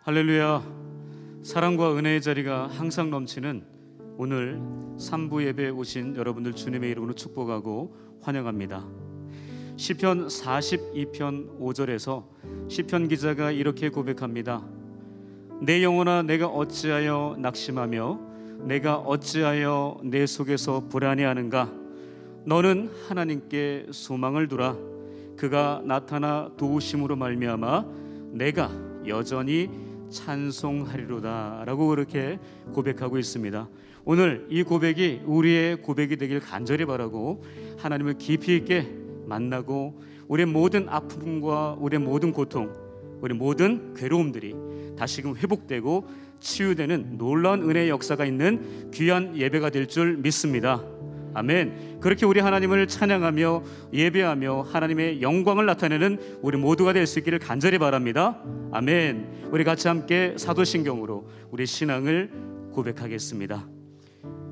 할렐루야. 사랑과 은혜의 자리가 항상 넘치는 오늘 3부 예배에 오신 여러분들 주님의 이름으로 축복하고 환영합니다. 시편 42편 5절에서 시편 기자가 이렇게 고백합니다. 내 영혼아, 내가 어찌하여 낙심하며 내가 어찌하여 내 속에서 불안해하는가? 너는 하나님께 소망을 두라. 그가 나타나 도우심으로 말미암아 내가 여전히 찬송하리로다 라고 그렇게 고백하고 있습니다. 오늘 이 고백이 우리의 고백이 되길 간절히 바라고 하나님을 깊이 있게 만나고 우리의 모든 아픔과 우리의 모든 고통, 우리 모든 괴로움들이 다시금 회복되고 치유되는 놀라운 은혜의 역사가 있는 귀한 예배가 될 줄 믿습니다. 아멘. 그렇게 우리 하나님을 찬양하며 예배하며 하나님의 영광을 나타내는 우리 모두가 될 수 있기를 간절히 바랍니다. 아멘. 우리 같이 함께 사도신경으로 우리 신앙을 고백하겠습니다.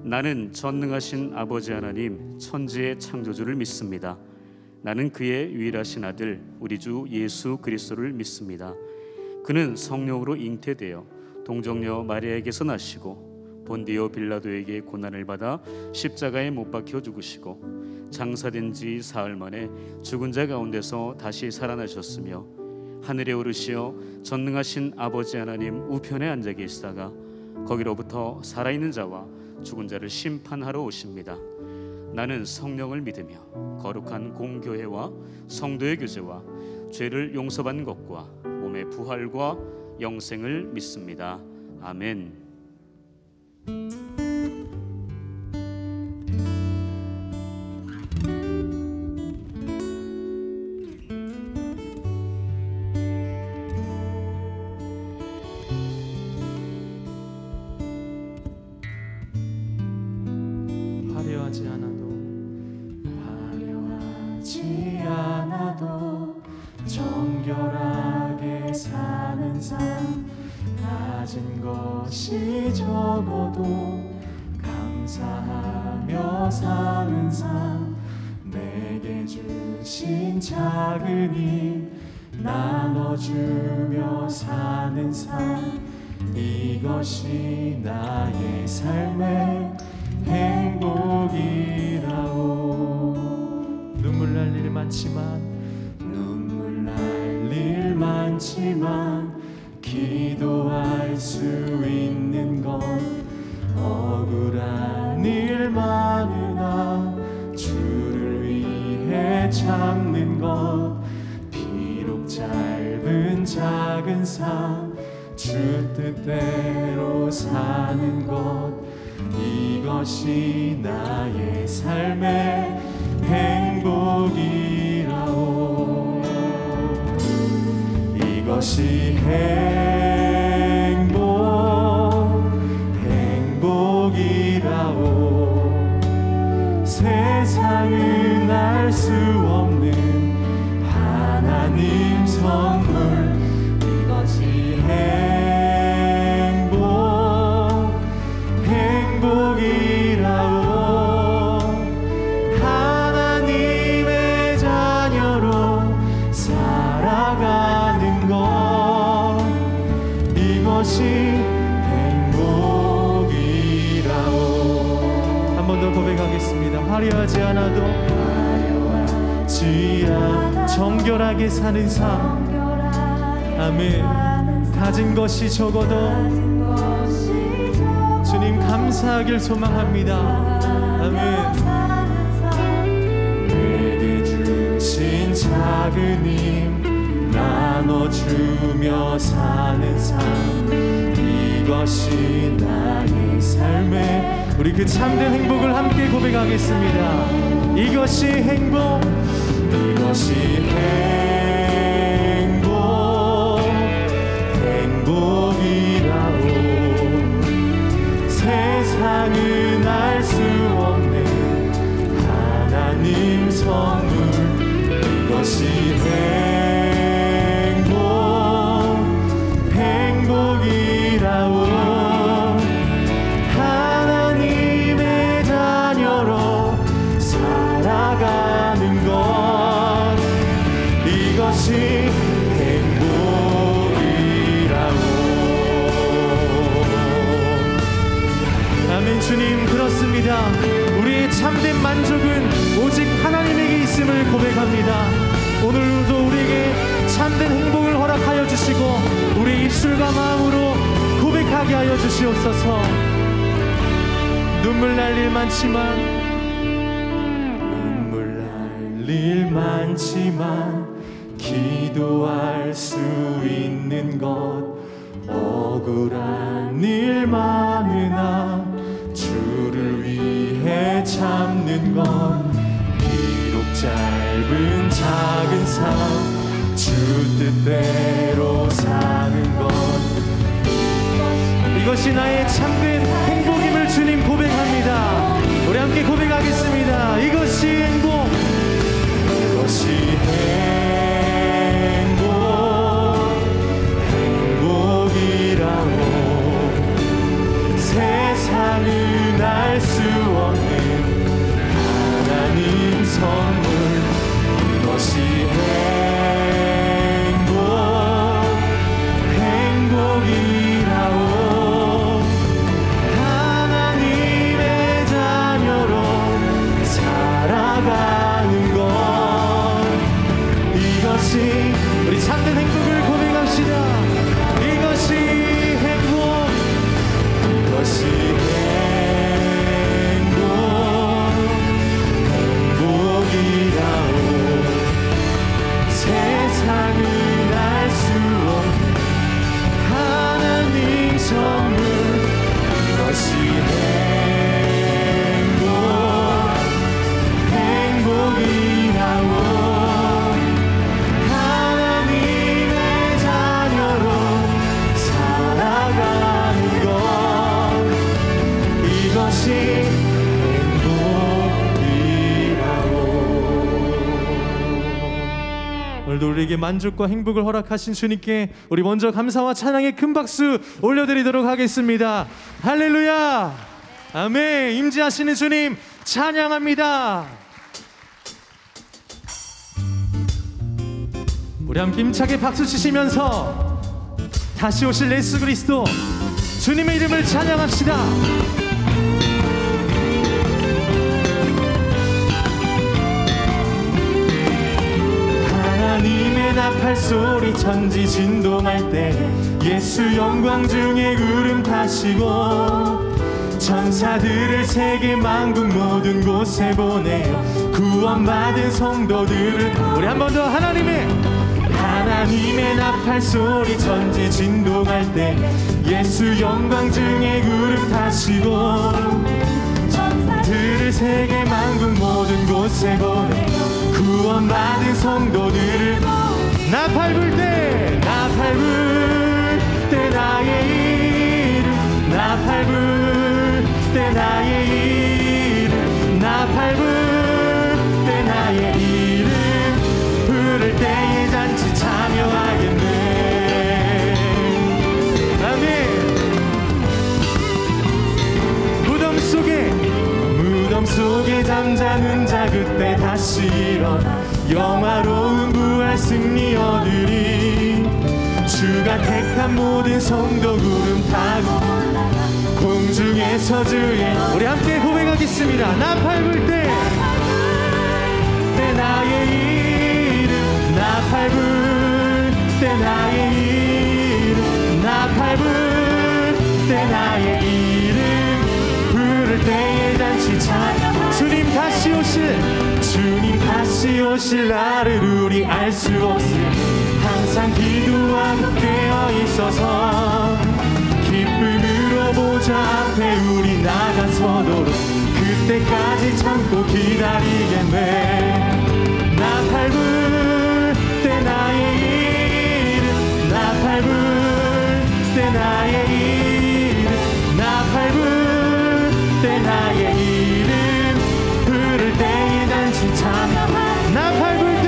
나는 전능하신 아버지 하나님 천지의 창조주를 믿습니다. 나는 그의 유일하신 아들 우리 주 예수 그리스도를 믿습니다. 그는 성령으로 잉태되어 동정녀 마리아에게서 나시고 본디오 빌라도에게 고난을 받아 십자가에 못 박혀 죽으시고 장사된 지 사흘 만에 죽은 자 가운데서 다시 살아나셨으며 하늘에 오르시어 전능하신 아버지 하나님 우편에 앉아 계시다가 거기로부터 살아있는 자와 죽은 자를 심판하러 오십니다. 나는 성령을 믿으며 거룩한 공교회와 성도의 교제와 죄를 용서받는 것과 몸의 부활과 영생을 믿습니다. 아멘. 화려하지 않아도 정결하게 사는 삶, 가진 것이 적어도 감사하며 사는 삶, 내게 주신 작은 힘 나눠주며 사는 삶, 이것이 나의 삶의 행복이라오. 눈물 날 일 많지만 기도할 수 있는 것, 억울한 일 많으나 주를 위해 참는 것, 비록 짧은 작은 삶 주 뜻대로 사는 것, 이것이 나의 삶의 행복이라오. 이것이 행복이라오. 세상은 알 수 없는 하나님 선물, 이것이 행복이라오. 하나님의 자녀로 살아가는 것, 이것이 행복이라오. 한 번 더 고백하겠습니다. 화려하지 않아도 정결하게 사는 삶, 아멘. 가진 것이 적어도 주님 감사하길 소망합니다. 아멘. 내게 주신 작은 힘 나눠주며 사는 삶, 이것이 나의 삶의, 우리 그 참된 행복을 함께 고백하겠습니다. 이것이 행복이라오. 세상은 알 수 없는 하나님 선물, 이것이 행복이라오. 하나님의 자녀로 살아가는 것, 이것이 행복이라오. 아멘. 주님, 그렇습니다. 우리의 참된 만족은 오직 하나님에게 있음을 고백합니다. 오늘도 우리에게 참된 행복을 허락하여 주시고 우리 입술과 마음으로 고백하게 하여 주시옵소서. 눈물 날 일 많지만 기도할 수 있는 것, 억울한 일 많으나 주를 위해 참는 것, 비록 짧은 작은 삶 주 뜻대로 사는 것, 이것이 나의 참된 행복임을 주님 고백합니다. 우리 함께 고백하겠습니다. 이것이 행복, 이것이 행복이라고. 세상은 알 수 없는 하나님 선물, 이것이 행복이라고. 하나님의 자녀로 살아가는 것, 이것이 우리 참된 행복을 고백합시다. 이것이 행복, 이것이 행복이라고. 세상은 알 수 없는 하나님 선물, 이것이 행복이라고. 하나님의 자녀로 살아가는 것, 이것이 행복이라고. 오늘도 우리에게 만족과 행복을 허락하신 주님께 우리 먼저 감사와 찬양의 큰 박수 올려드리도록 하겠습니다. 할렐루야, 아멘. 임재하시는 주님 찬양합니다. 우리 함께 힘차게 박수 치시면서 다시 오실 예수 그리스도 주님의 이름을 찬양합시다. 하나님의 나팔 소리 천지 진동할 때 예수 영광 중에 구름 타시고 천사들을 세계 만국 모든 곳에 보내어 구원받은 성도들을, 우리 한 번 더. 하나님의 나팔 소리 천지 진동할 때 예수 영광 중에 구름 타시고 천사들을 세계 만국 모든 곳에 보내 구원받은 성도들을, 나팔 불 때 나의 이름, 나팔 불 때 나의 이름, 나팔 불 때 나의 이름 부를 때에 잔치 참여하겠네. 아멘. 무덤 속에 잠자는 자 그때 다시 일어나 영화로운 부활 승리 얻으리. 주가 택한 모든 성도 구름 타고 공중에서 주의, 우리 함께 고백하겠습니다. 나팔 불 때 나의 이름, 나팔 불 때 나의 이름, 나팔 불 때 나의 이름 부를 때에 잔치 찬양. 주님 다시 오실 날을 우리 알 수 없음. 항상 기도하고 깨어 있어서 기쁨으로 보좌 앞에 우리 나가서도록 그때까지 참고 기다리겠네. 나팔 불 때 나의 이름, 나팔 불 때 나의 이름, 나팔 불 때 나의 이름 부를 때에 단신 참여. 나팔 불 때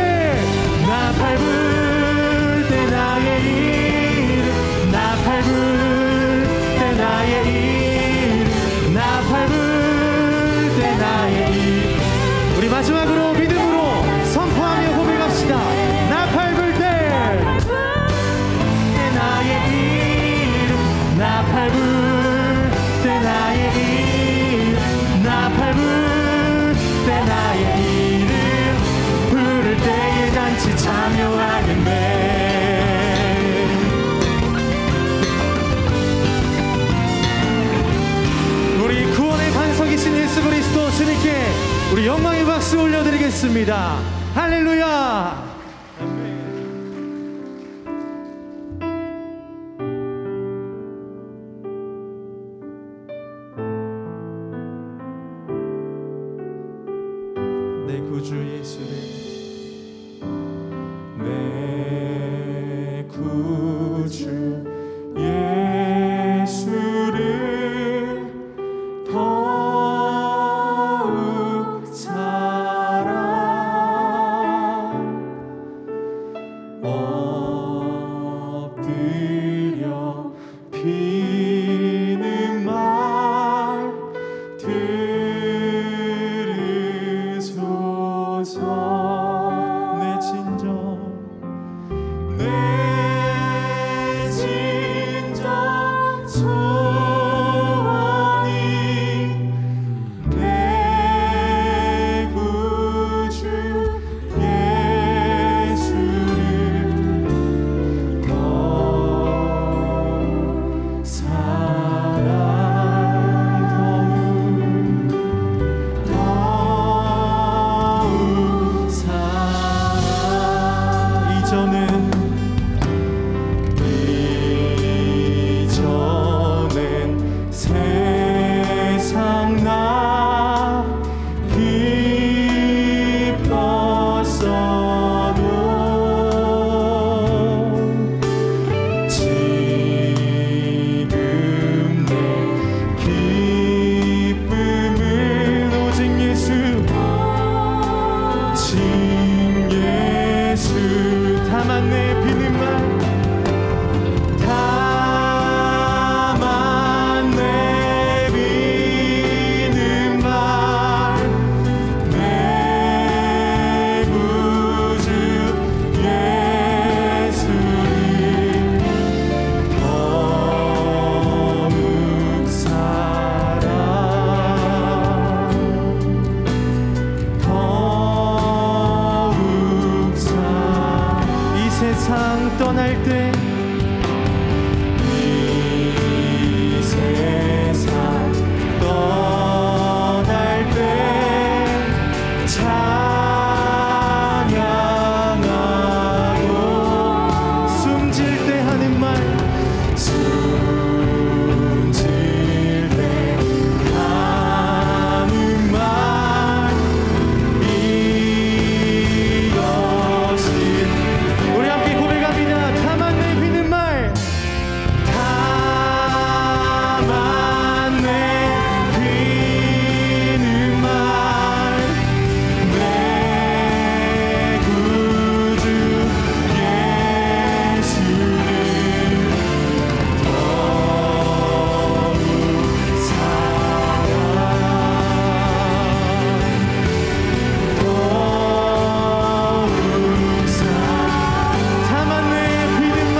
나의 이름, 나팔 불 때 나의 이름, 나팔 불 때 나의 이름. 우리 마지막으로 믿음으로 선포하며 고백합시다. 나팔 불 때 나의 이름, 나팔 불 때 나의 이름, 우리 영광의 박수 올려드리겠습니다. 할렐루야. 내 구주 예수를, 내 구주 예수를 더욱 사랑 엎드려 비는 말 들으소서. 내 진정 소원이 내 구주 예수를 더욱 사랑, 더욱 사랑. 이전엔 세상 나 기뻤어도 지금 내 기쁨은 오직 예수, 오직 예수. 다만 내 비는 말, 다만 내 비는 말, 내 구주 예수를 더욱 사랑, 더욱 사랑. 이 세상 떠날 때, 이 세상 떠날 때 찬양하고 숨질 때 하는 말, 숨질 때 하는 말, 이것이 우리 함께 고백합니다. 다만 내 비는 말, 다만 내 비는 말, 내 구주 예수를 더욱 사랑, 더욱 사랑. 다만 내 비는 말,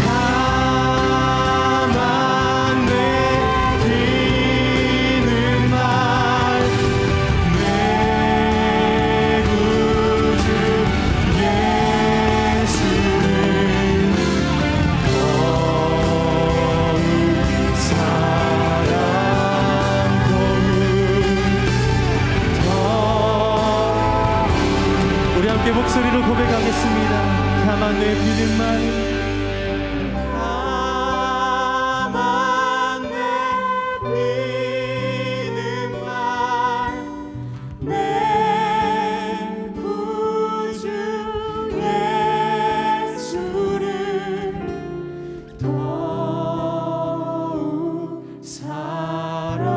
다만 내 비는 말, 내 구주 예수를 더욱 사랑, 더욱. 우리 함께 목소리로 고백하겠습니다. 다만 내 비는 말, 다만 내 비는 말, 내 구주 예수를 더욱 사랑,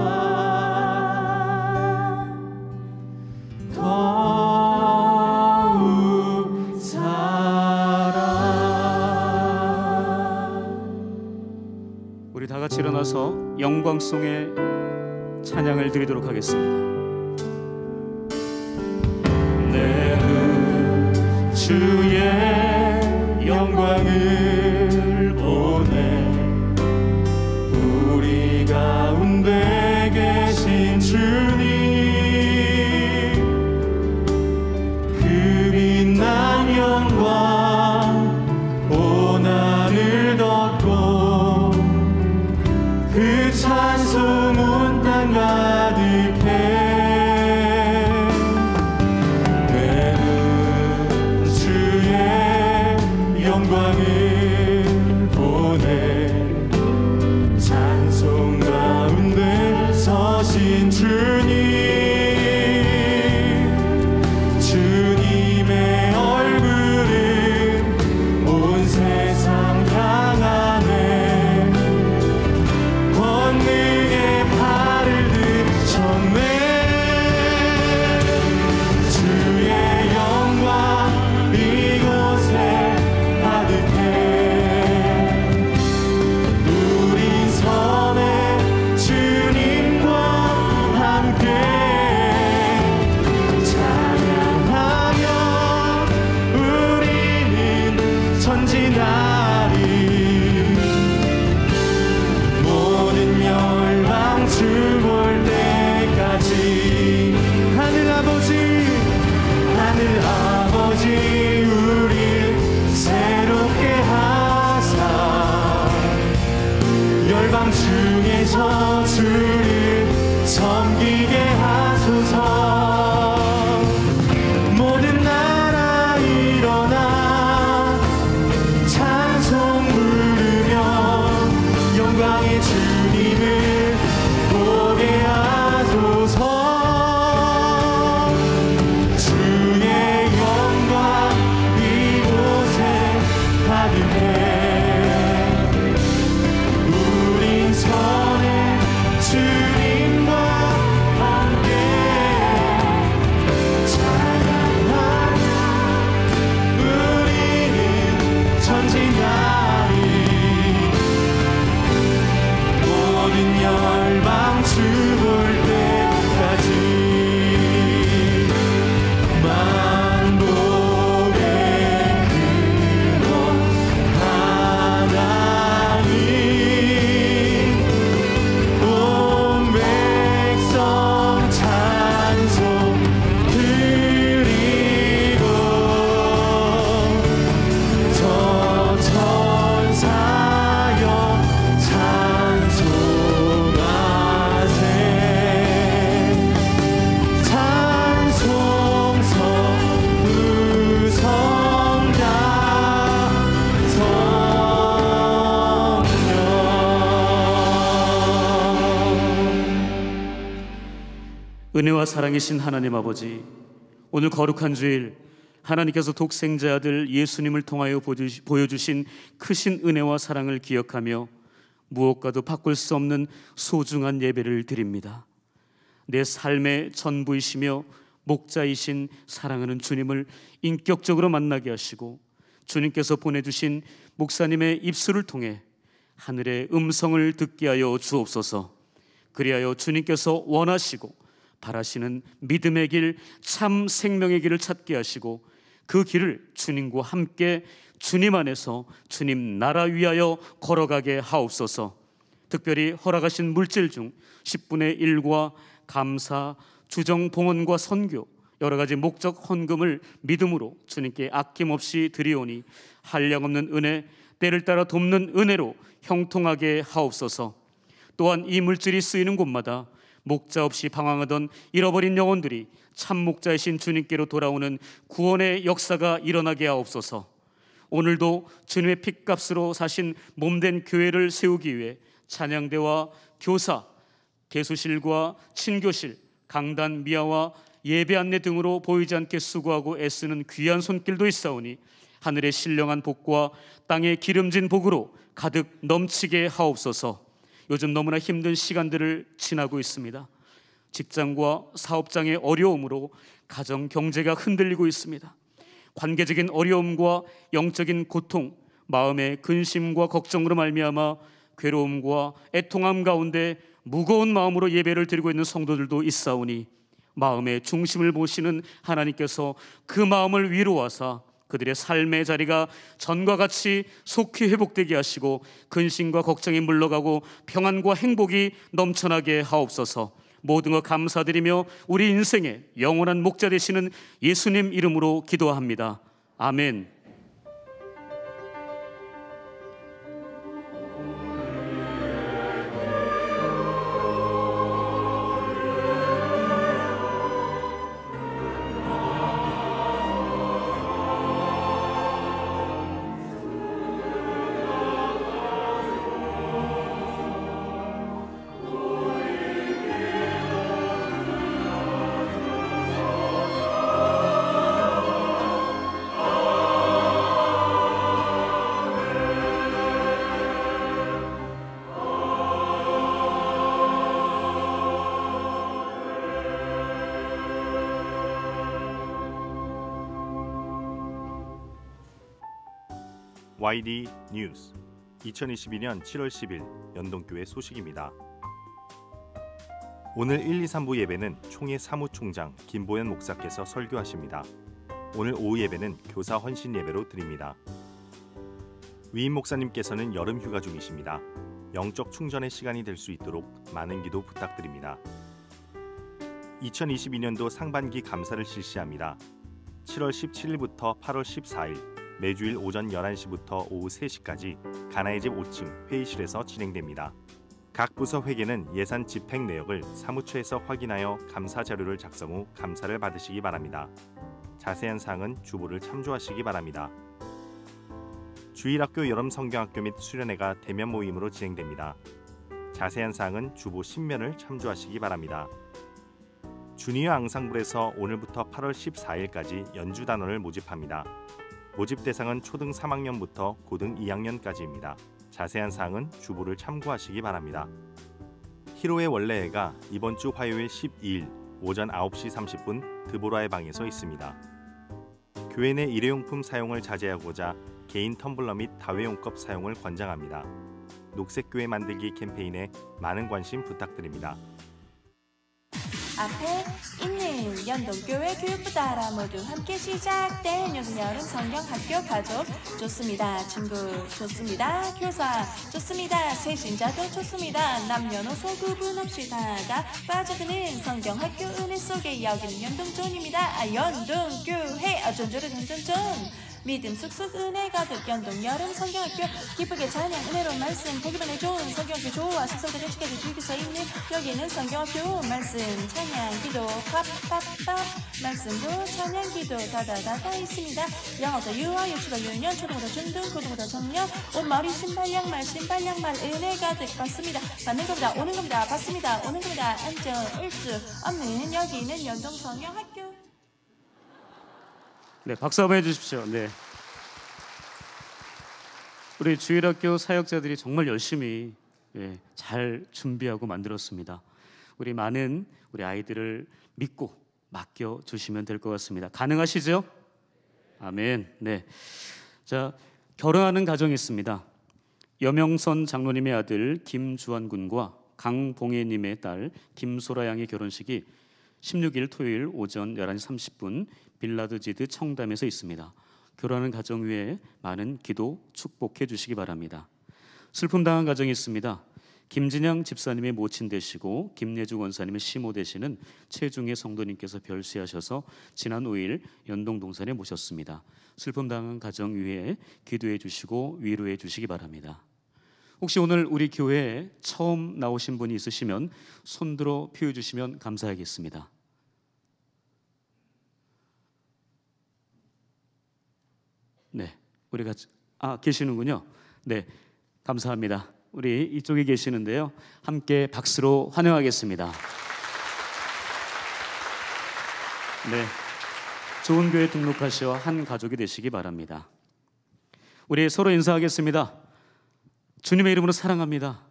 더욱 사랑. 우리 다 같이 일어나서 영광송의 찬양을 드리도록 하겠습니다. 내 주의 영광을 보내 우리 가운데 계신 주님, 그 빛난 영광 온 하늘 덮고 그 찬송 온 땅 가득해 은혜와 사랑이신 하나님 아버지, 오늘 거룩한 주일 하나님께서 독생자 아들 예수님을 통하여 보여주신 크신 은혜와 사랑을 기억하며 무엇과도 바꿀 수 없는 소중한 예배를 드립니다. 내 삶의 전부이시며 목자이신 사랑하는 주님을 인격적으로 만나게 하시고, 주님께서 보내주신 목사님의 입술을 통해 하늘의 음성을 듣게 하여 주옵소서. 그리하여 주님께서 원하시고 바라시는 믿음의 길, 참 생명의 길을 찾게 하시고, 그 길을 주님과 함께 주님 안에서 주님 나라 위하여 걸어가게 하옵소서. 특별히 허락하신 물질 중 10분의 1과 감사, 주정, 봉헌과 선교, 여러 가지 목적 헌금을 믿음으로 주님께 아낌없이 드리오니 한량없는 은혜, 때를 따라 돕는 은혜로 형통하게 하옵소서. 또한 이 물질이 쓰이는 곳마다 목자 없이 방황하던 잃어버린 영혼들이 참 목자이신 주님께로 돌아오는 구원의 역사가 일어나게 하옵소서. 오늘도 주님의 핏값으로 사신 몸된 교회를 세우기 위해 찬양대와 교사, 개수실과 친교실, 강단 미화와 예배 안내 등으로 보이지 않게 수고하고 애쓰는 귀한 손길도 있사오니 하늘의 신령한 복과 땅의 기름진 복으로 가득 넘치게 하옵소서. 요즘 너무나 힘든 시간들을 지나고 있습니다. 직장과 사업장의 어려움으로 가정 경제가 흔들리고 있습니다. 관계적인 어려움과 영적인 고통, 마음의 근심과 걱정으로 말미암아 괴로움과 애통함 가운데 무거운 마음으로 예배를 드리고 있는 성도들도 있사오니 마음의 중심을 보시는 하나님께서 그 마음을 위로하사 그들의 삶의 자리가 전과 같이 속히 회복되게 하시고 근심과 걱정이 물러가고 평안과 행복이 넘쳐나게 하옵소서. 모든 것 감사드리며 우리 인생의 영원한 목자 되시는 예수님 이름으로 기도합니다. 아멘. YD 뉴스 2022년 7월 10일 연동교회 소식입니다. 오늘 1, 2, 3부 예배는 총회 사무총장 김보현 목사께서 설교하십니다. 오늘 오후 예배는 교사 헌신 예배로 드립니다. 위임 목사님께서는 여름 휴가 중이십니다. 영적 충전의 시간이 될 수 있도록 많은 기도 부탁드립니다. 2022년도 상반기 감사를 실시합니다. 7월 17일부터 8월 14일 매주일 오전 11시부터 오후 3시까지 가나의 집 5층 회의실에서 진행됩니다. 각 부서 회계는 예산 집행 내역을 사무처에서 확인하여 감사 자료를 작성 후 감사를 받으시기 바랍니다. 자세한 사항은 주보를 참조하시기 바랍니다. 주일학교 여름성경학교 및 수련회가 대면 모임으로 진행됩니다. 자세한 사항은 주보 신면을 참조하시기 바랍니다. 주니어 앙상블에서 오늘부터 8월 14일까지 연주단원을 모집합니다. 모집 대상은 초등 3학년부터 고등 2학년까지입니다. 자세한 사항은 주보를 참고하시기 바랍니다. 히로의 원래회가 이번 주 화요일 12일 오전 9시 30분 드보라의 방에서 있습니다. 교회 내 일회용품 사용을 자제하고자 개인 텀블러 및 다회용컵 사용을 권장합니다. 녹색교회 만들기 캠페인에 많은 관심 부탁드립니다. 앞에 있는 연동교회 교육부 따라 모두 함께 시작된 요즘 여름 성경학교 가족 좋습니다. 친구 좋습니다. 교사 좋습니다. 세신자도 좋습니다. 남녀노소 구분 없이 다가 빠져드는 성경학교 은혜 속에 여기는 연동존입니다. 연동교회 전전전전전 믿음 쑥쑥 은혜 가득 연동 여름 성경학교 기쁘게 찬양 은혜로운 말씀 보기만에 좋은 성경학교 좋아 숙성들의 축하를 즐길 수 있는 여기는 성경학교 말씀 찬양 기도 팝팝팝 말씀도 찬양 기도 다다다다 있습니다. 영어도 유아 유치도 유년 초등부터 중등 고등부터 정년 옷머리 신발 양말 은혜 가득 받습니다. 받는 겁니다. 오는 겁니다. 받습니다. 오는 겁니다. 안전 일수 없는 여기는 연동 성경학교. 네, 박수 한번 해주십시오. 네, 우리 주일학교 사역자들이 정말 열심히 잘 준비하고 만들었습니다. 우리 많은 우리 아이들을 믿고 맡겨 주시면 될 것 같습니다. 가능하시죠? 아멘. 네, 자, 결혼하는 가정이 있습니다. 여명선 장로님의 아들 김주환 군과 강봉혜님의 딸 김소라 양의 결혼식이 16일 토요일 오전 11시 30분 빌라드지드 청담에서 있습니다. 결혼하는 가정 위에 많은 기도 축복해 주시기 바랍니다. 슬픔 당한 가정이 있습니다. 김진양 집사님의 모친 되시고 김예주 원사님의 시모 되시는 최중의 성도님께서 별세하셔서 지난 5일 연동동산에 모셨습니다. 슬픔 당한 가정 위에 기도해 주시고 위로해 주시기 바랍니다. 혹시 오늘 우리 교회에 처음 나오신 분이 있으시면 손들어 표해 주시면 감사하겠습니다. 네, 우리가 계시는군요. 네, 감사합니다. 우리 이쪽에 계시는데요, 함께 박수로 환영하겠습니다. 네, 좋은 교회 등록하시어 한 가족이 되시기 바랍니다. 우리 서로 인사하겠습니다. 주님의 이름으로 사랑합니다.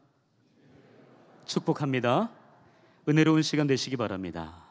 축복합니다. 은혜로운 시간 되시기 바랍니다.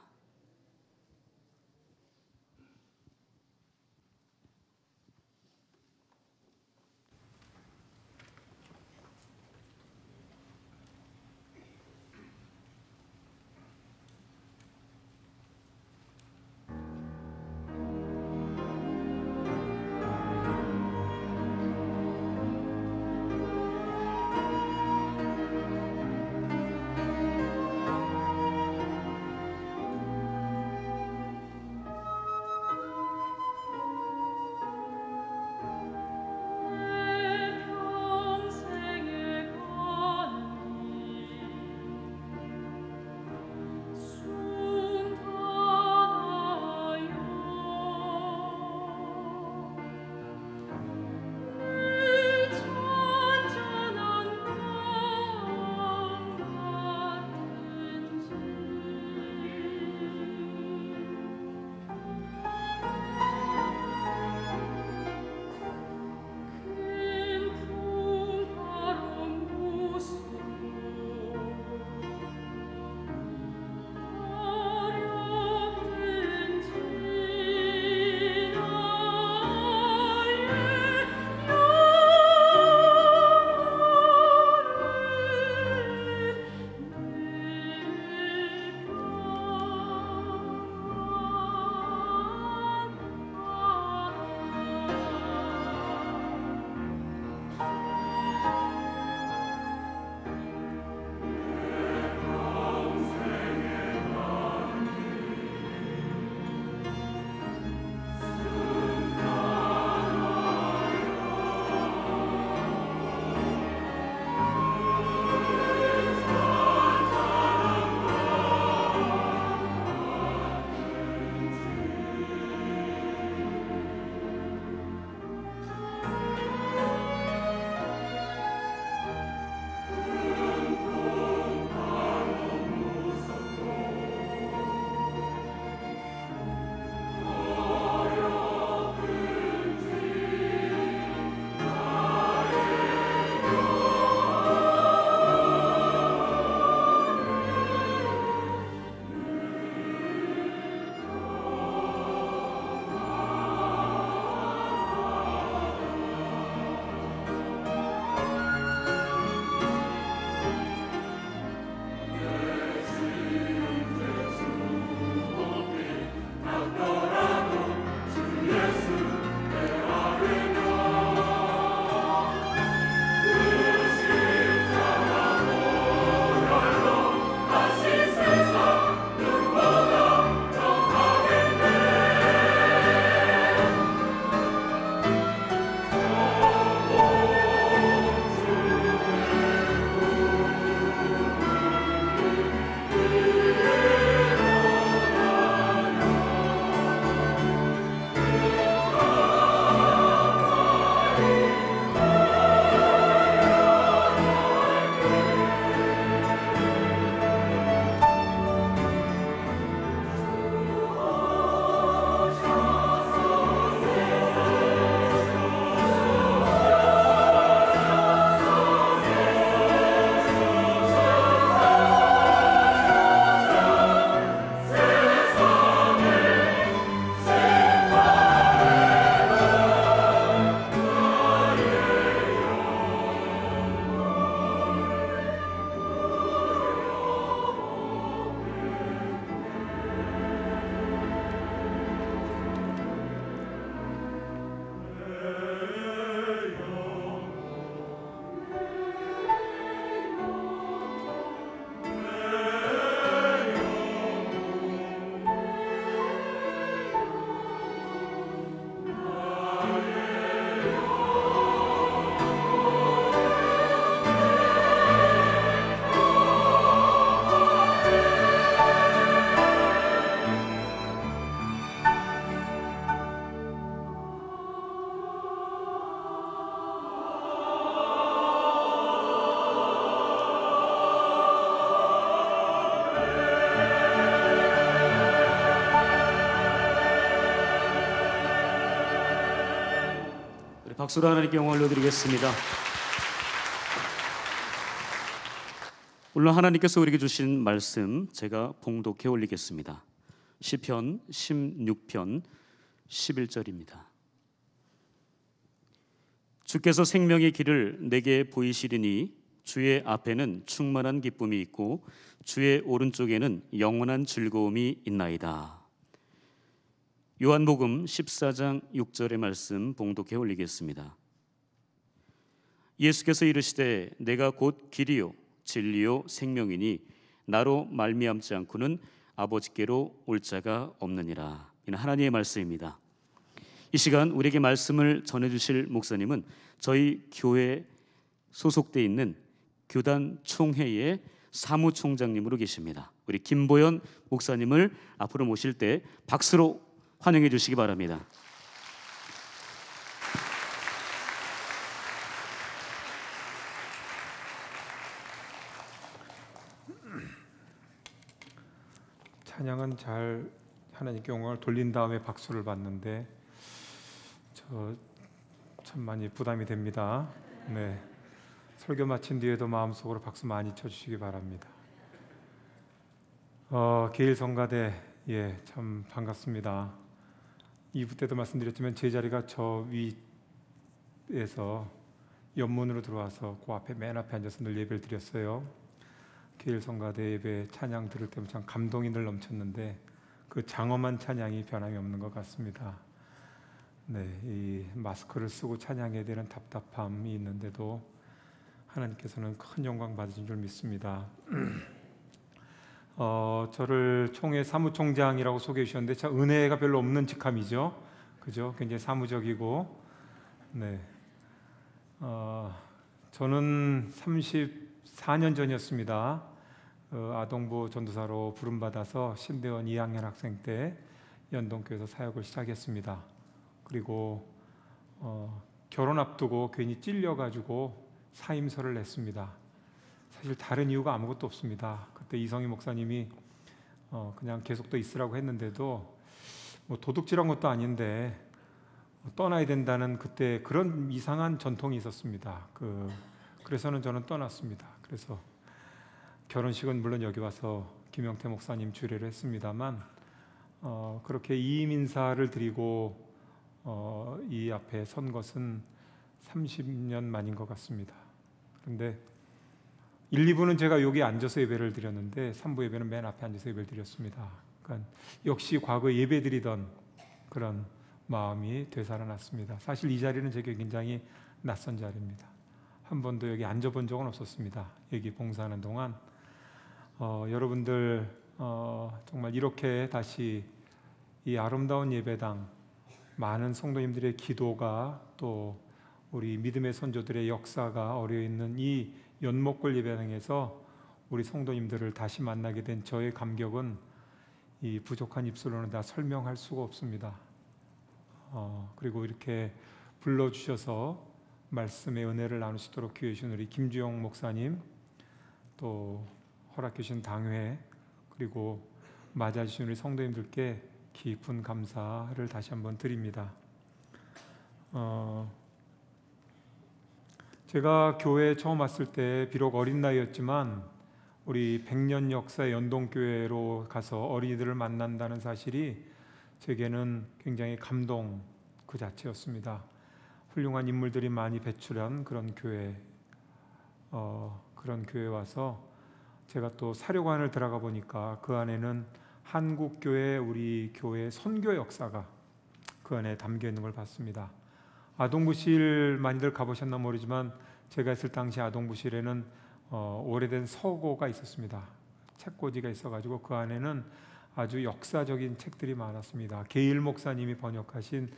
박수로 하나님께 영광 올려드리겠습니다. 오늘 하나님께서 우리에게 주신 말씀 제가 봉독해 올리겠습니다. 시편 16편 11절입니다. 주께서 생명의 길을 내게 보이시리니 주의 앞에는 충만한 기쁨이 있고 주의 오른쪽에는 영원한 즐거움이 있나이다. 요한복음 14장 6절의 말씀 봉독해 올리겠습니다. 예수께서 이르시되 내가 곧 길이요 진리요 생명이니 나로 말미암지 않고는 아버지께로 올 자가 없느니라. 이는 하나님의 말씀입니다. 이 시간 우리에게 말씀을 전해주실 목사님은 저희 교회 소속돼 있는 교단 총회의 사무총장님으로 계십니다. 우리 김보연 목사님을 앞으로 모실 때 박수로 환영해 주시기 바랍니다. 찬양은 잘 하나님께 영광을 돌린 다음에 박수를 받는데 저 참 많이 부담이 됩니다. 네, 설교 마친 뒤에도 마음속으로 박수 많이 쳐주시기 바랍니다. 게일 성가대 참 반갑습니다. 2부 때도 말씀드렸지만 제 자리가 저 위에서 옆문으로 들어와서 그 앞에 맨 앞에 앉아서 늘 예배를 드렸어요. 게일 성가대 예배 찬양 들을 때면 참 감동이 늘 넘쳤는데 그 장엄한 찬양이 변함이 없는 것 같습니다. 네, 이 마스크를 쓰고 찬양해야 되는 답답함이 있는데도 하나님께서는 큰 영광 받으신 줄 믿습니다. 저를 총회 사무총장이라고 소개해 주셨는데 참 은혜가 별로 없는 직함이죠. 그죠? 굉장히 사무적이고 네. 저는 34년 전이었습니다. 아동부 전도사로 부름받아서 신대원 2학년 학생 때 연동교회에서 사역을 시작했습니다. 그리고 결혼 앞두고 괜히 찔려가지고 사임서를 냈습니다. 사실 다른 이유가 아무것도 없습니다. 그때 이성희 목사님이 그냥 계속 더 있으라고 했는데도 뭐 도둑질한 것도 아닌데 떠나야 된다는 그때 그런 이상한 전통이 있었습니다. 그래서는 저는 떠났습니다. 그래서 결혼식은 물론 여기 와서 김영태 목사님 주례를 했습니다만 그렇게 이임 인사를 드리고 이 앞에 선 것은 30년 만인 것 같습니다. 그런데 1, 2부는 제가 여기 앉아서 예배를 드렸는데 3부 예배는 맨 앞에 앉아서 예배를 드렸습니다. 그러니까 역시 과거 예배 드리던 그런 마음이 되살아났습니다. 사실 이 자리는 제게 굉장히 낯선 자리입니다. 한 번도 여기 앉아본 적은 없었습니다. 여기 봉사하는 동안 여러분들 정말 이렇게 다시 이 아름다운 예배당 많은 성도님들의 기도가 또 우리 믿음의 선조들의 역사가 어려있는 이 연목골 예배당에서 우리 성도님들을 다시 만나게 된 저의 감격은 이 부족한 입술로는 다 설명할 수가 없습니다. 그리고 이렇게 불러주셔서 말씀의 은혜를 나누시도록 기회해 주신 우리 김주영 목사님, 또 허락해 주신 당회, 그리고 맞아주신 우리 성도님들께 깊은 감사를 다시 한번 드립니다. 제가 교회에 처음 왔을 때 비록 어린 나이였지만 우리 100년 역사의 연동교회로 가서 어린이들을 만난다는 사실이 제게는 굉장히 감동 그 자체였습니다. 훌륭한 인물들이 많이 배출한 그런 교회에 와서 제가 또 사료관을 들어가 보니까 그 안에는 한국교회 우리 교회 선교 역사가 그 안에 담겨 있는 걸 봤습니다. 아동부실 많이들 가보셨나 모르지만 제가 있을 당시 아동부실에는 오래된 서고가 있었습니다. 책꽂이가 있어가지고 그 안에는 아주 역사적인 책들이 많았습니다. 게일 목사님이 번역하신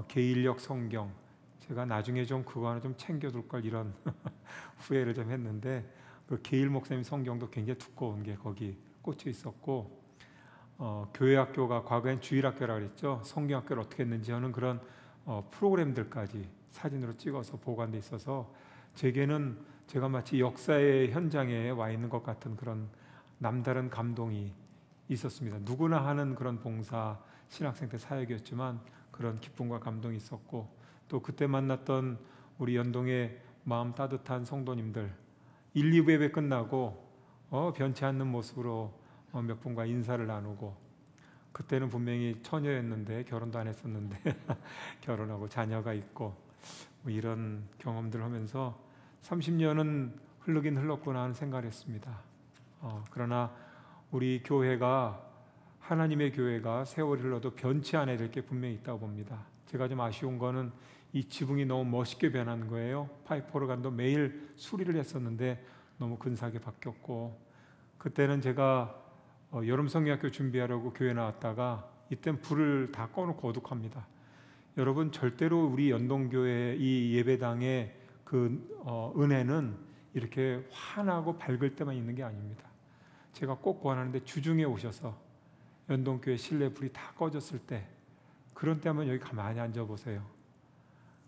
게일역 성경, 제가 나중에 좀 그거 하나 좀 챙겨둘 걸 이런 후회를 좀 했는데 그 게일 목사님 성경도 굉장히 두꺼운 게 거기 꽂혀 있었고 교회학교가 과거엔 주일학교라고 그랬죠. 성경학교를 어떻게 했는지 하는 그런 프로그램들까지 사진으로 찍어서 보관돼 있어서 제게는 제가 마치 역사의 현장에 와 있는 것 같은 그런 남다른 감동이 있었습니다. 누구나 하는 그런 봉사 신학생 때 사역이었지만 그런 기쁨과 감동이 있었고 또 그때 만났던 우리 연동의 마음 따뜻한 성도님들 1, 2부 예배 끝나고 변치 않는 모습으로 몇 분과 인사를 나누고 그때는 분명히 처녀였는데 결혼도 안 했었는데 결혼하고 자녀가 있고 뭐 이런 경험들을 하면서 30년은 흐르긴 흘렀구나 하는 생각을 했습니다. 그러나 우리 교회가 하나님의 교회가 세월이 흘러도 변치 않아야 될 게 분명히 있다고 봅니다. 제가 좀 아쉬운 거는 이 지붕이 너무 멋있게 변한 거예요. 파이프 오르간도 매일 수리를 했었는데 너무 근사하게 바뀌었고 그때는 제가 여름 성경학교 준비하려고 교회 나왔다가 이땐 불을 다 꺼놓고 어둑합니다. 여러분 절대로 우리 연동교회 이 예배당의 그 은혜는 이렇게 환하고 밝을 때만 있는 게 아닙니다. 제가 꼭 권하는데 주중에 오셔서 연동교회 실내 불이 다 꺼졌을 때 그런 때 한번 여기 가만히 앉아보세요.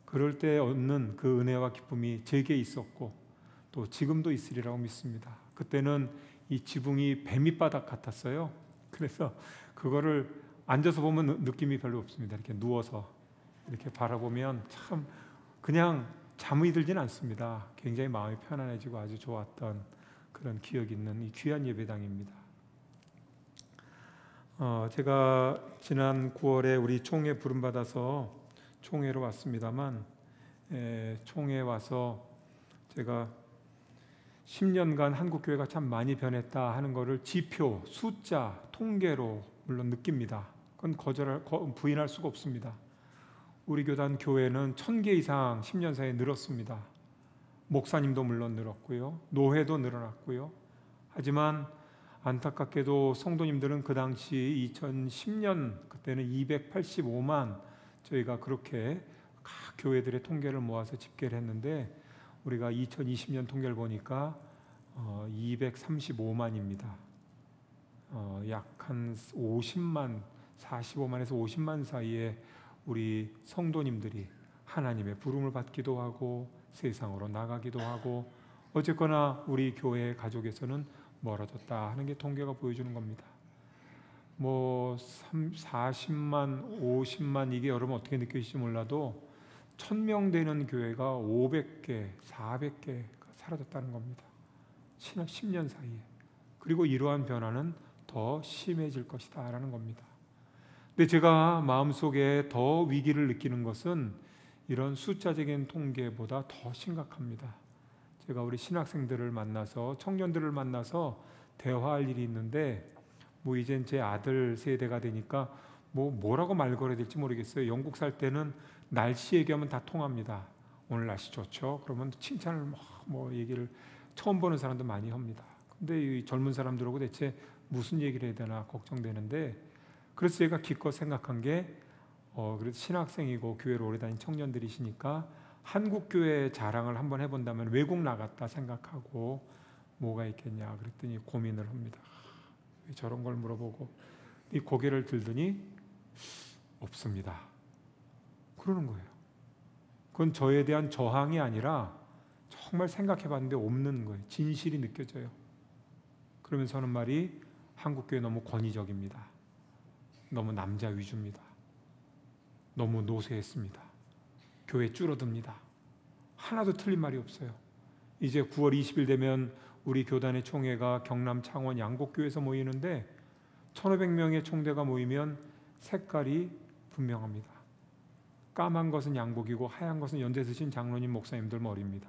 그럴 때 얻는 그 은혜와 기쁨이 제게 있었고 또 지금도 있으리라고 믿습니다. 그때는 이 지붕이 뱀밑바닥 같았어요. 그래서 그거를 앉아서 보면 느낌이 별로 없습니다. 이렇게 누워서 이렇게 바라보면 참 그냥 잠이 들진 않습니다. 굉장히 마음이 편안해지고 아주 좋았던 그런 기억이 있는 이 귀한 예배당입니다. 제가 지난 9월에 우리 총회 부름받아서 총회로 왔습니다만 총회 와서 제가 10년간 한국교회가 참 많이 변했다 하는 것을 지표, 숫자, 통계로 물론 느낍니다. 그건 부인할 수가 없습니다. 우리 교단 교회는 1000개 이상 10년 사이에 늘었습니다. 목사님도 물론 늘었고요. 노회도 늘어났고요. 하지만 안타깝게도 성도님들은 그 당시 2010년 그때는 285만 저희가 그렇게 각 교회들의 통계를 모아서 집계를 했는데 우리가 2020년 통계를 보니까 235만입니다. 약 한 50만, 45만에서 50만 사이에 우리 성도님들이 하나님의 부름을 받기도 하고 세상으로 나가기도 하고 어쨌거나 우리 교회 가족에서는 멀어졌다 하는 게 통계가 보여주는 겁니다. 뭐 40만, 50만 이게 여러분 어떻게 느끼실지 몰라도 1000명 되는 교회가 500개, 400개가 사라졌다는 겁니다. 10년 사이에. 그리고 이러한 변화는 더 심해질 것이다 라는 겁니다. 근데 제가 마음속에 더 위기를 느끼는 것은 이런 숫자적인 통계보다 더 심각합니다. 제가 우리 신학생들을 만나서 청년들을 만나서 대화할 일이 있는데 뭐 이젠 제 아들 세대가 되니까 뭐라고 말 걸어야 될지 모르겠어요. 영국 살 때는 날씨 얘기하면 다 통합니다. 오늘 날씨 좋죠? 그러면 칭찬을 뭐 얘기를 처음 보는 사람도 많이 합니다. 근데 이 젊은 사람들하고 대체 무슨 얘기를 해야 되나 걱정되는데 그래서 제가 기껏 생각한 게 그래도 신학생이고 교회를 오래 다닌 청년들이시니까 한국 교회 자랑을 한번 해본다면 외국 나갔다 생각하고 뭐가 있겠냐 그랬더니 고민을 합니다. 왜 저런 걸 물어보고 이 고개를 들더니 없습니다. 그러는 거예요. 그건 저에 대한 저항이 아니라 정말 생각해봤는데 없는 거예요. 진실이 느껴져요. 그러면서 하는 말이 한국교회 너무 권위적입니다. 너무 남자 위주입니다. 너무 노쇠했습니다. 교회 줄어듭니다. 하나도 틀린 말이 없어요. 이제 9월 20일 되면 우리 교단의 총회가 경남 창원 양곡교회에서 모이는데 1500명의 총대가 모이면 색깔이 분명합니다. 까만 것은 양복이고 하얀 것은 연세 드신 장로님 목사님들 머리입니다.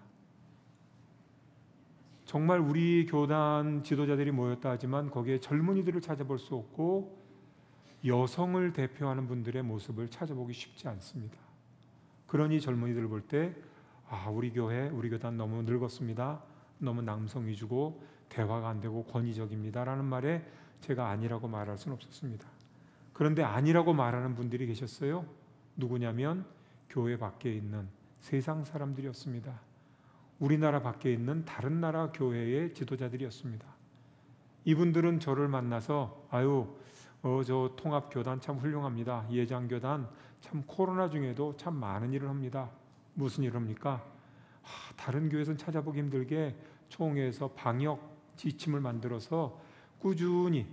정말 우리 교단 지도자들이 모였다 하지만 거기에 젊은이들을 찾아볼 수 없고 여성을 대표하는 분들의 모습을 찾아보기 쉽지 않습니다. 그러니 젊은이들을 볼 때 우리 교회, 우리 교단 너무 늙었습니다. 너무 남성 위주고 대화가 안 되고 권위적입니다 라는 말에 제가 아니라고 말할 수는 없었습니다. 그런데 아니라고 말하는 분들이 계셨어요. 누구냐면 교회 밖에 있는 세상 사람들이었습니다. 우리나라 밖에 있는 다른 나라 교회의 지도자들이었습니다. 이분들은 저를 만나서 저 통합교단 참 훌륭합니다. 예장교단 참 코로나 중에도 참 많은 일을 합니다. 무슨 일을 합니까? 다른 교회에서는 찾아보기 힘들게 총회에서 방역 지침을 만들어서 꾸준히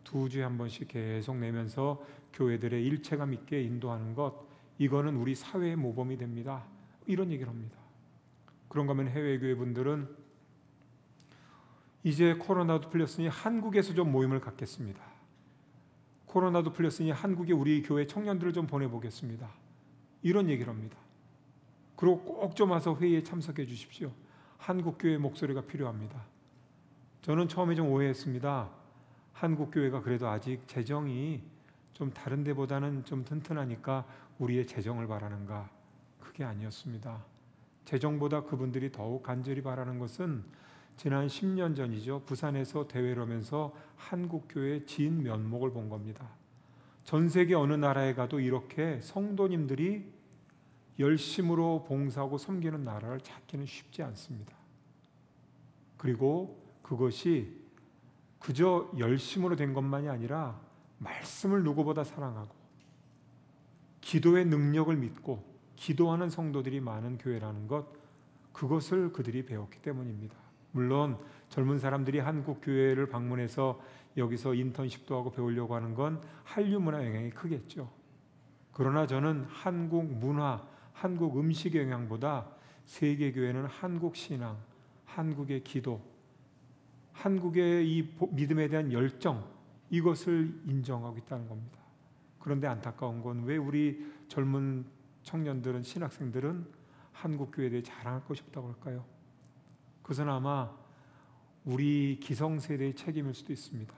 2주에 한 번씩 계속 내면서 교회들의 일체감 있게 인도하는 것 이거는 우리 사회의 모범이 됩니다. 이런 얘기를 합니다. 그런가 하면 해외 교회 분들은 이제 코로나도 풀렸으니 한국에서 좀 모임을 갖겠습니다. 코로나도 풀렸으니 한국에 우리 교회 청년들을 좀 보내보겠습니다. 이런 얘기를 합니다. 그리고 꼭 좀 와서 회의에 참석해 주십시오. 한국 교회의 목소리가 필요합니다. 저는 처음에 좀 오해했습니다. 한국 교회가 그래도 아직 재정이 좀 다른 데보다는 좀 튼튼하니까 우리의 재정을 바라는가? 그게 아니었습니다. 재정보다 그분들이 더욱 간절히 바라는 것은 지난 10년 전이죠. 부산에서 대회를 하면서 한국 교회의 진 면목을 본 겁니다. 전 세계 어느 나라에 가도 이렇게 성도님들이 열심으로 봉사하고 섬기는 나라를 찾기는 쉽지 않습니다. 그리고 그것이 그저 열심으로 된 것만이 아니라 말씀을 누구보다 사랑하고 기도의 능력을 믿고 기도하는 성도들이 많은 교회라는 것, 그것을 그들이 배웠기 때문입니다. 물론 젊은 사람들이 한국 교회를 방문해서 여기서 인턴십도 하고 배우려고 하는 건 한류 문화 영향이 크겠죠. 그러나 저는 한국 문화, 한국 음식의 영향보다 세계 교회는 한국 신앙, 한국의 기도, 한국의 이 믿음에 대한 열정, 이것을 인정하고 있다는 겁니다. 그런데 안타까운 건 왜 우리 젊은 청년들은, 신학생들은 한국 교회에 대해 자랑할 것이 없다고 할까요? 그것은 아마 우리 기성세대의 책임일 수도 있습니다.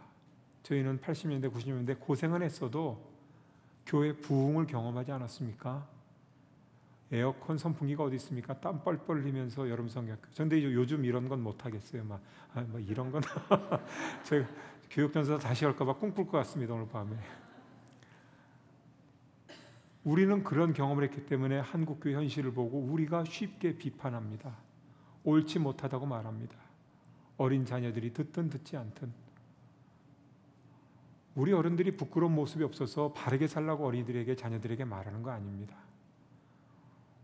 저희는 80년대, 90년대 고생은 했어도 교회 부흥을 경험하지 않았습니까? 에어컨 선풍기가 어디 있습니까? 땀 뻘뻘 흘리면서 여름 성경학교. 그런데 요즘 이런 건 못 하겠어요. 막 이런 건 제가 교육전사 다시 할까 봐 꿈꿀 것 같습니다. 오늘 밤에. 우리는 그런 경험을 했기 때문에 한국교회 현실을 보고 우리가 쉽게 비판합니다. 옳지 못하다고 말합니다. 어린 자녀들이 듣든 듣지 않든. 우리 어른들이 부끄러운 모습이 없어서 바르게 살라고 어린이들에게, 자녀들에게 말하는 거 아닙니다.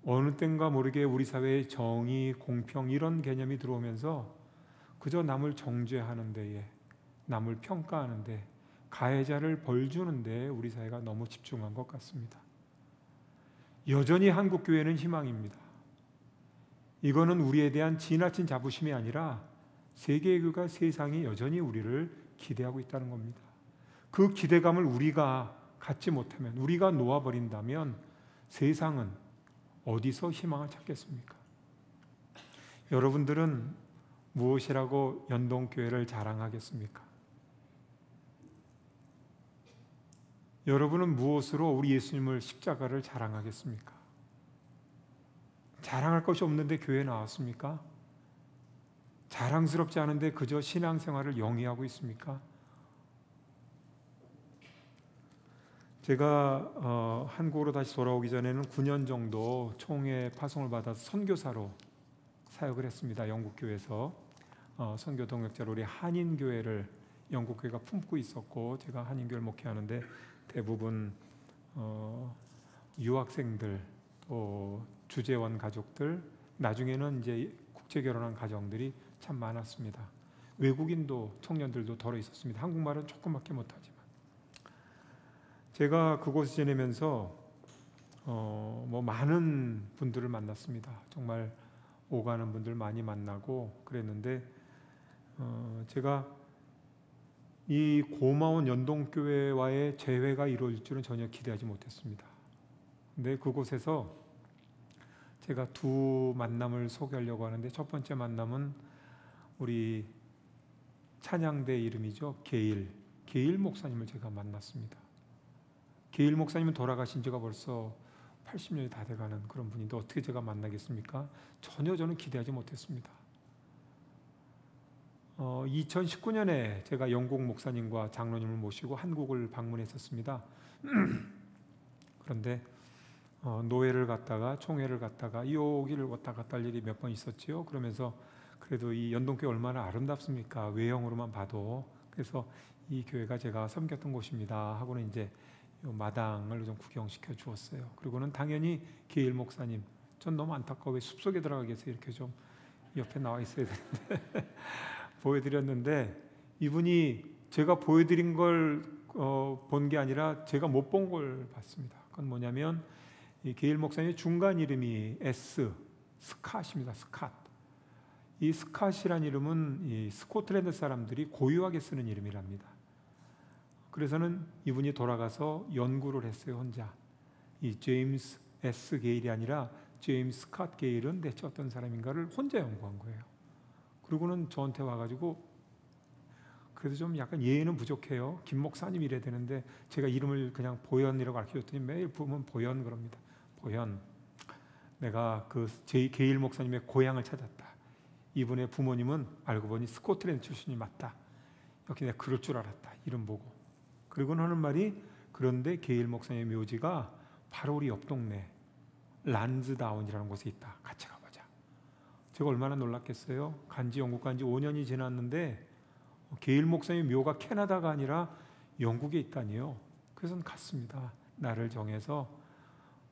어느 땐가 모르게 우리 사회에 정의, 공평 이런 개념이 들어오면서 그저 남을 정죄하는 데에, 남을 평가하는 데, 가해자를 벌주는 데 우리 사회가 너무 집중한 것 같습니다. 여전히 한국교회는 희망입니다. 이거는 우리에 대한 지나친 자부심이 아니라 세계교회가, 세상이 여전히 우리를 기대하고 있다는 겁니다. 그 기대감을 우리가 갖지 못하면, 우리가 놓아버린다면 세상은 어디서 희망을 찾겠습니까? 여러분들은 무엇이라고 연동교회를 자랑하겠습니까? 여러분은 무엇으로 우리 예수님을, 십자가를 자랑하겠습니까? 자랑할 것이 없는데 교회에 나왔습니까? 자랑스럽지 않은데 그저 신앙생활을 영위하고 있습니까? 제가 한국으로 다시 돌아오기 전에는 9년 정도 총회 파송을 받아서 선교사로 사역을 했습니다. 영국교회에서 선교 동역자로 우리 한인교회를 영국교회가 품고 있었고, 제가 한인교회를 목회하는데 대부분 유학생들, 또 주재원 가족들, 나중에는 이제 국제 결혼한 가정들이 참 많았습니다. 외국인도, 청년들도 덜어 있었습니다. 한국말은 조금밖에 못하지만. 제가 그곳에 지내면서 많은 분들을 만났습니다. 정말 오가는 분들 많이 만나고 그랬는데, 제가 이 고마운 연동교회와의 재회가 이루어질 줄은 전혀 기대하지 못했습니다. 근데 그곳에서 제가 두 만남을 소개하려고 하는데, 첫 번째 만남은 우리 찬양대 이름이죠. 게일 목사님을 제가 만났습니다. 게일 목사님은 돌아가신 지가 벌써 80년이 다 돼가는 그런 분인데 어떻게 제가 만나겠습니까? 전혀 저는 기대하지 못했습니다. 2019년에 제가 영국 목사님과 장로님을 모시고 한국을 방문했었습니다. 그런데 노회를 갔다가 총회를 갔다가 여기를 왔다 갔다 할 일이 몇 번 있었지요. 그러면서 그래도 이 연동교회 얼마나 아름답습니까? 외형으로만 봐도. 그래서 이 교회가 제가 섬겼던 곳입니다 하고는 이제 마당을 좀 구경시켜 주었어요. 그리고는 당연히 게일 목사님, 전 너무 안타까워 왜 숲속에 들어가 계세요? 이렇게 좀 옆에 나와 있어야 되는데 보여드렸는데, 이분이 제가 보여드린 걸 본 게 아니라 제가 못 본 걸 봤습니다. 그건 뭐냐면 이 게일 목사님의 중간 이름이 S, 스캇입니다. 스캇. 이 스캇이란 이름은 이 스코틀랜드 사람들이 고유하게 쓰는 이름이랍니다. 그래서는 이분이 돌아가서 연구를 했어요, 혼자. 이 제임스 S 게일이 아니라 제임스 스캇 게일은 대체 어떤 사람인가를 혼자 연구한 거예요. 그리고는 저한테 와가지고, 그래도 좀 약간 예의는 부족해요. 김 목사님 이래야 되는데 제가 이름을 그냥 보현이라고 가르쳐줬더니 매일 보면 보현 그럽니다. 보현, 내가 그 제 게일 목사님의 고향을 찾았다. 이분의 부모님은 알고 보니 스코틀랜드 출신이 맞다. 역시 내가 그럴 줄 알았다, 이름 보고. 그리고는 하는 말이, 그런데 게일 목사님의 묘지가 바로 우리 옆 동네 란즈다운이라는 곳에 있다. 같이 가보자. 제가 얼마나 놀랐겠어요. 영국 간지 5년이 지났는데 게일 목사님의 묘가 캐나다가 아니라 영국에 있다니요. 그래서 갔습니다. 날을 정해서,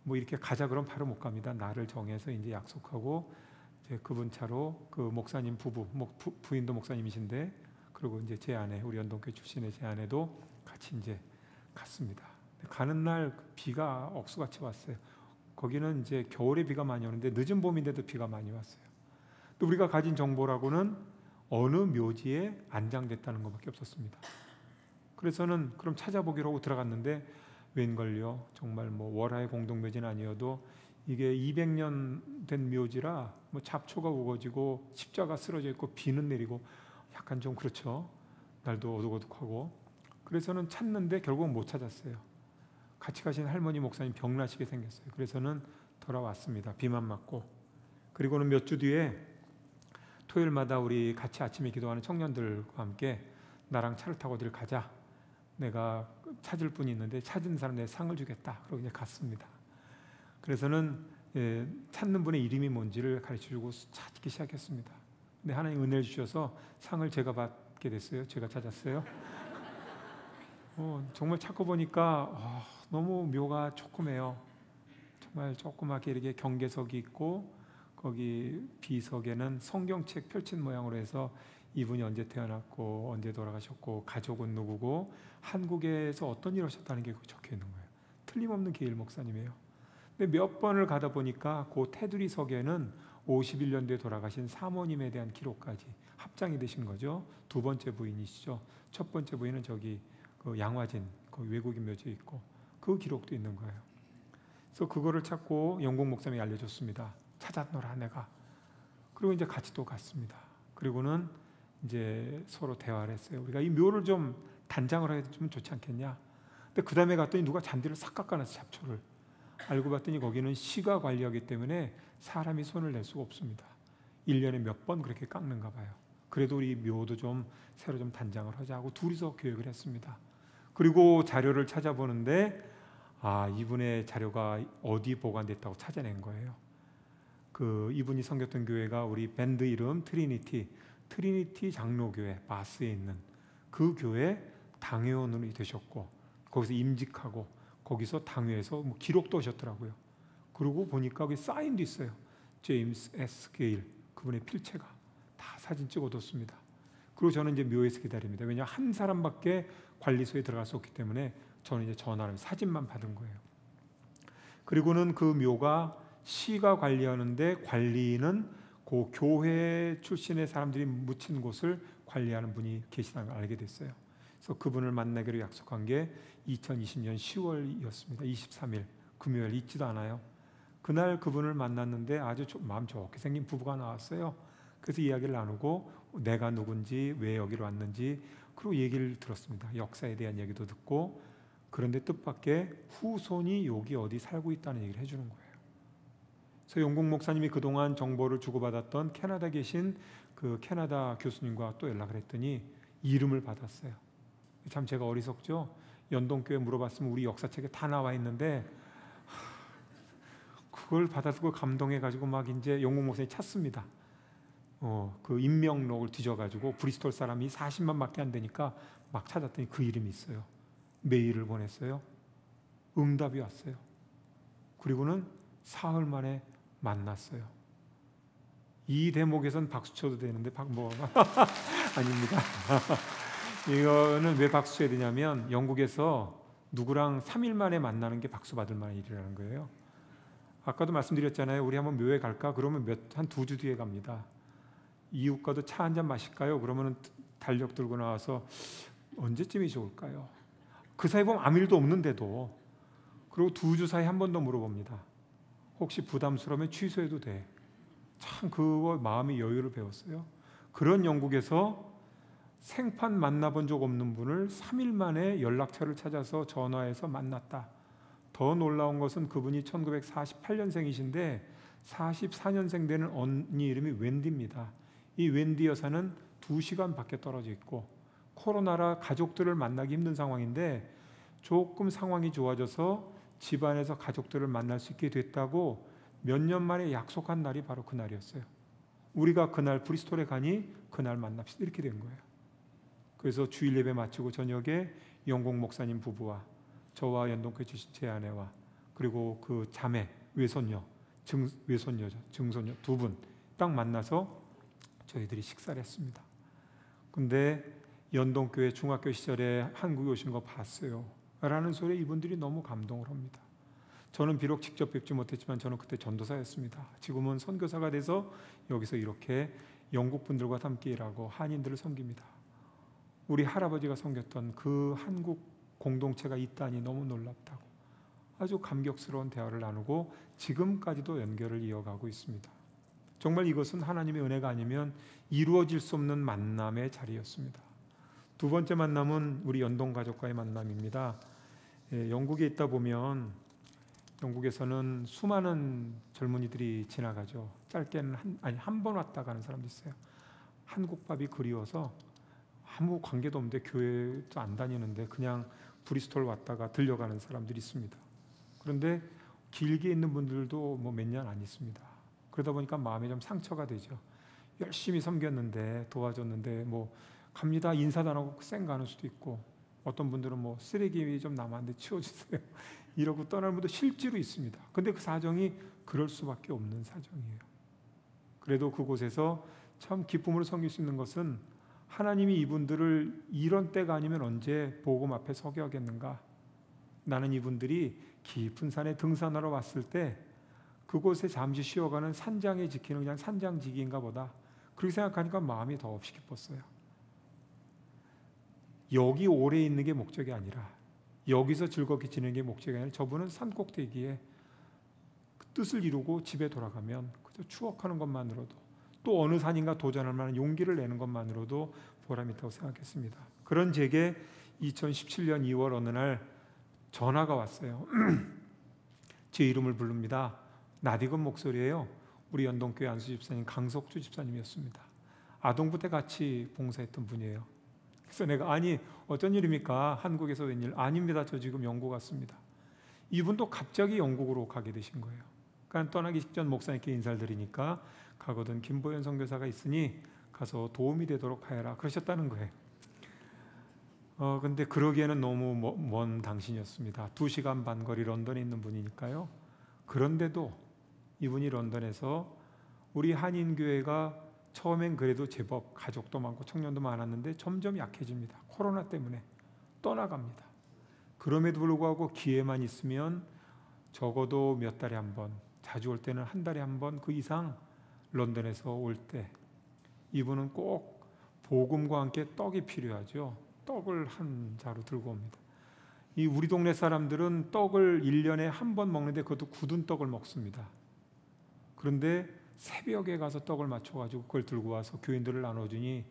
뭐 이렇게 가자 그러면 바로 못 갑니다. 날을 정해서 이제 약속하고, 이제 그분 차로 그 목사님 부부, 부인도 목사님이신데, 그리고 이제 제 아내, 우리 연동교회 출신의 제 아내도 같이 이제 갔습니다. 가는 날 비가 억수같이 왔어요. 거기는 이제 겨울에 비가 많이 오는데 늦은 봄인데도 비가 많이 왔어요. 또 우리가 가진 정보라고는 어느 묘지에 안장됐다는 것밖에 없었습니다. 그래서는 그럼 찾아보기로 하고 들어갔는데, 웬걸요, 정말 뭐 월화의 공동묘지는 아니어도 이게 200년 된 묘지라 뭐 잡초가 우거지고 십자가 쓰러져 있고 비는 내리고 약간 좀 그렇죠. 날도 어둑어둑하고. 그래서는 찾는데 결국은 못 찾았어요. 같이 가신 할머니 목사님 병나시게 생겼어요. 그래서는 돌아왔습니다. 비만 맞고. 그리고는 몇 주 뒤에 토요일마다 우리 같이 아침에 기도하는 청년들과 함께 나랑 차를 타고 어딜 가자. 내가 찾을 분이 있는데 찾은 사람 내가 상을 주겠다. 그러고 이제 갔습니다. 그래서는 찾는 분의 이름이 뭔지를 가르쳐주고 찾기 시작했습니다. 근데 하나님 은혜를 주셔서 상을 제가 받게 됐어요. 제가 찾았어요. 정말 찾고 보니까 너무 묘가 조그매요. 정말 조그맣게 이렇게 경계석이 있고, 거기 비석에는 성경책 펼친 모양으로 해서 이분이 언제 태어났고 언제 돌아가셨고 가족은 누구고 한국에서 어떤 일을 하셨다는 게 적혀 있는 거예요. 틀림없는 게일 목사님이에요. 근데 몇 번을 가다 보니까 그 테두리석에는 51년도에 돌아가신 사모님에 대한 기록까지 합장이 되신 거죠. 두 번째 부인이시죠. 첫 번째 부인은 저기 그 양화진, 거기 외국인 묘지에 있고 그 기록도 있는 거예요. 그래서 그거를 찾고 영국 목사님이 알려줬습니다. 찾았노라 내가. 그리고 이제 같이 또 갔습니다. 그리고는 이제 서로 대화를 했어요. 우리가 이 묘를 좀 단장을 해주면 좋지 않겠냐. 근데 그 다음에 갔더니 누가 잔디를 싹 깎아놨어, 잡초를. 알고 봤더니 거기는 시가 관리하기 때문에 사람이 손을 낼 수가 없습니다. 1년에 몇 번 그렇게 깎는가 봐요. 그래도 우리 묘도 좀 새로 좀 단장을 하자 하고 둘이서 교육을 했습니다. 그리고 자료를 찾아보는데 이분의 자료가 어디 보관됐다고 찾아낸 거예요. 그 이분이 섬겼던 교회가 우리 밴드 이름 트리니티 장로교회 바스에 있는 그 교회 당회원으로 되셨고, 거기서 임직하고 거기서 당회에서 뭐 기록도 하셨더라고요. 그러고 보니까 거기 사인도 있어요. 제임스 S 게일, 그분의 필체가 다 사진 찍어뒀습니다. 그리고 저는 이제 묘에서 기다립니다. 왜냐 한 사람밖에 관리소에 들어갈 수 없기 때문에 저는 이제 전화를 사진만 받은 거예요. 그리고는 그 묘가 시가 관리하는데 관리는 그 교회 출신의 사람들이 묻힌 곳을 관리하는 분이 계시다는 걸 알게 됐어요. 그래서 그분을 만나기로 약속한 게 2020년 10월이었습니다. 23일 금요일 잊지도 않아요. 그날 그분을 만났는데 아주 마음 좋게 생긴 부부가 나왔어요. 그래서 이야기를 나누고 내가 누군지 왜 여기로 왔는지 그리고 얘기를 들었습니다. 역사에 대한 얘기도 듣고, 그런데 뜻밖의 후손이 여기 어디 살고 있다는 얘기를 해주는 거예요. 그래서 영국 목사님이 그동안 정보를 주고받았던 캐나다 계신 그 캐나다 교수님과 또 연락을 했더니 이름을 받았어요. 참 제가 어리석죠. 연동교회 물어봤으면 우리 역사책에 다 나와 있는데 그걸 받아서 감동해가지고 막 이제 영국 목사님이 찾습니다. 그 인명록을 뒤져가지고 브리스톨 사람이 40만밖에 안 되니까 막 찾았더니 그 이름이 있어요. 메일을 보냈어요. 응답이 왔어요. 그리고는 사흘 만에 만났어요. 이 대목에선 박수 쳐도 되는데 아닙니다. 이거는 왜 박수 쳐야 되냐면 영국에서 누구랑 3일 만에 만나는 게 박수 받을 만한 일이라는 거예요. 아까도 말씀드렸잖아요. 우리 한번 묘에 갈까? 그러면 한 2주 뒤에 갑니다. 이웃과도 차 한잔 마실까요? 그러면 달력 들고 나와서 언제쯤이 좋을까요? 그 사이 보면 아무 일도 없는데도. 그리고 2주 사이 한 번 더 물어봅니다. 혹시 부담스러우면 취소해도 돼. 참 그거 마음의 여유를 배웠어요. 그런 영국에서 생판 만나본 적 없는 분을 3일 만에 연락처를 찾아서 전화해서 만났다. 더 놀라운 것은 그분이 1948년생이신데 44년생 되는 언니 이름이 웬디입니다. 이 웬디 여사는 2시간 밖에 떨어져 있고 코로나라 가족들을 만나기 힘든 상황인데 조금 상황이 좋아져서 집안에서 가족들을 만날 수 있게 됐다고 몇 년 만에 약속한 날이 바로 그날이었어요. 우리가 그날 브리스톨에 가니 그날 만납시다. 이렇게 된 거예요. 그래서 주일 예배 마치고 저녁에 영국 목사님 부부와 저와 연동교회 출신 제 아내와 그리고 그 자매, 외손녀, 증손녀 2분 딱 만나서 저희들이 식사를 했습니다. 근데 연동교회 중학교 시절에 한국에 오신 거 봤어요 라는 소리에 이분들이 너무 감동을 합니다. 저는 비록 직접 뵙지 못했지만 저는 그때 전도사였습니다. 지금은 선교사가 돼서 여기서 이렇게 영국 분들과 함께 일하고 한인들을 섬깁니다. 우리 할아버지가 섬겼던 그 한국 공동체가 있다니 너무 놀랍다고 아주 감격스러운 대화를 나누고 지금까지도 연결을 이어가고 있습니다. 정말 이것은 하나님의 은혜가 아니면 이루어질 수 없는 만남의 자리였습니다. 2번째 만남은 우리 연동 가족과의 만남입니다. 영국에 있다 보면 영국에서는 수많은 젊은이들이 지나가죠. 짧게는 한 번 왔다 가는 사람도 있어요. 한국밥이 그리워서 아무 관계도 없는데 교회도 안 다니는데 그냥 브리스톨 왔다가 들려가는 사람들이 있습니다. 그런데 길게 있는 분들도 뭐 몇 년 안 있습니다. 그러다 보니까 마음에 좀 상처가 되죠. 열심히 섬겼는데 도와줬는데 뭐 갑니다 인사도 안 하고 쌩 가는 수도 있고 어떤 분들은 뭐 쓰레기 좀 남았는데 치워주세요 이러고 떠나는 분도 실제로 있습니다. 근데 그 사정이 그럴 수밖에 없는 사정이에요. 그래도 그곳에서 참 기쁨으로 섬길 수 있는 것은 하나님이 이분들을 이런 때가 아니면 언제 복음 앞에 서게 하겠는가. 나는 이분들이 깊은 산에 등산하러 왔을 때 그곳에 잠시 쉬어가는 산장에 지키는 그냥 산장지기인가 보다. 그렇게 생각하니까 마음이 더없이 기뻤어요. 여기 오래 있는 게 목적이 아니라 여기서 즐겁게 지내는 게 목적이 아니라 저분은 산꼭대기에 그 뜻을 이루고 집에 돌아가면 그저 추억하는 것만으로도 또 어느 산인가 도전할 만한 용기를 내는 것만으로도 보람이 있다고 생각했습니다. 그런 제게 2017년 2월 어느 날 전화가 왔어요. 제 이름을 부릅니다. 낯익은 목소리예요. 우리 연동교회 안수 집사님 강석주 집사님이었습니다. 아동부 때 같이 봉사했던 분이에요. 그래서 내가 아니 어쩐 일입니까? 한국에서 웬일? 아닙니다. 저 지금 영국 왔습니다. 이분도 갑자기 영국으로 가게 되신 거예요. 그러니까 떠나기 직전 목사님께 인사를 드리니까 가거든 김보현 선교사가 있으니 가서 도움이 되도록 하여라 그러셨다는 거예요. 근데 그러기에는 너무 먼 당신이었습니다. 2시간 반 거리 런던에 있는 분이니까요. 그런데도 이분이 런던에서 우리 한인교회가 처음엔 그래도 제법 가족도 많고 청년도 많았는데 점점 약해집니다. 코로나 때문에 떠나갑니다. 그럼에도 불구하고 기회만 있으면 적어도 몇 달에 한 번, 자주 올 때는 한 달에 한 번 그 이상 런던에서 올 때 이분은 꼭 복음과 함께 떡이 필요하죠. 떡을 한 자루 들고 옵니다. 이 우리 동네 사람들은 떡을 1년에 한 번 먹는데 그것도 굳은 떡을 먹습니다. 그런데 새벽에 가서 떡을 맞춰가지고 그걸 들고 와서 교인들을 나눠주니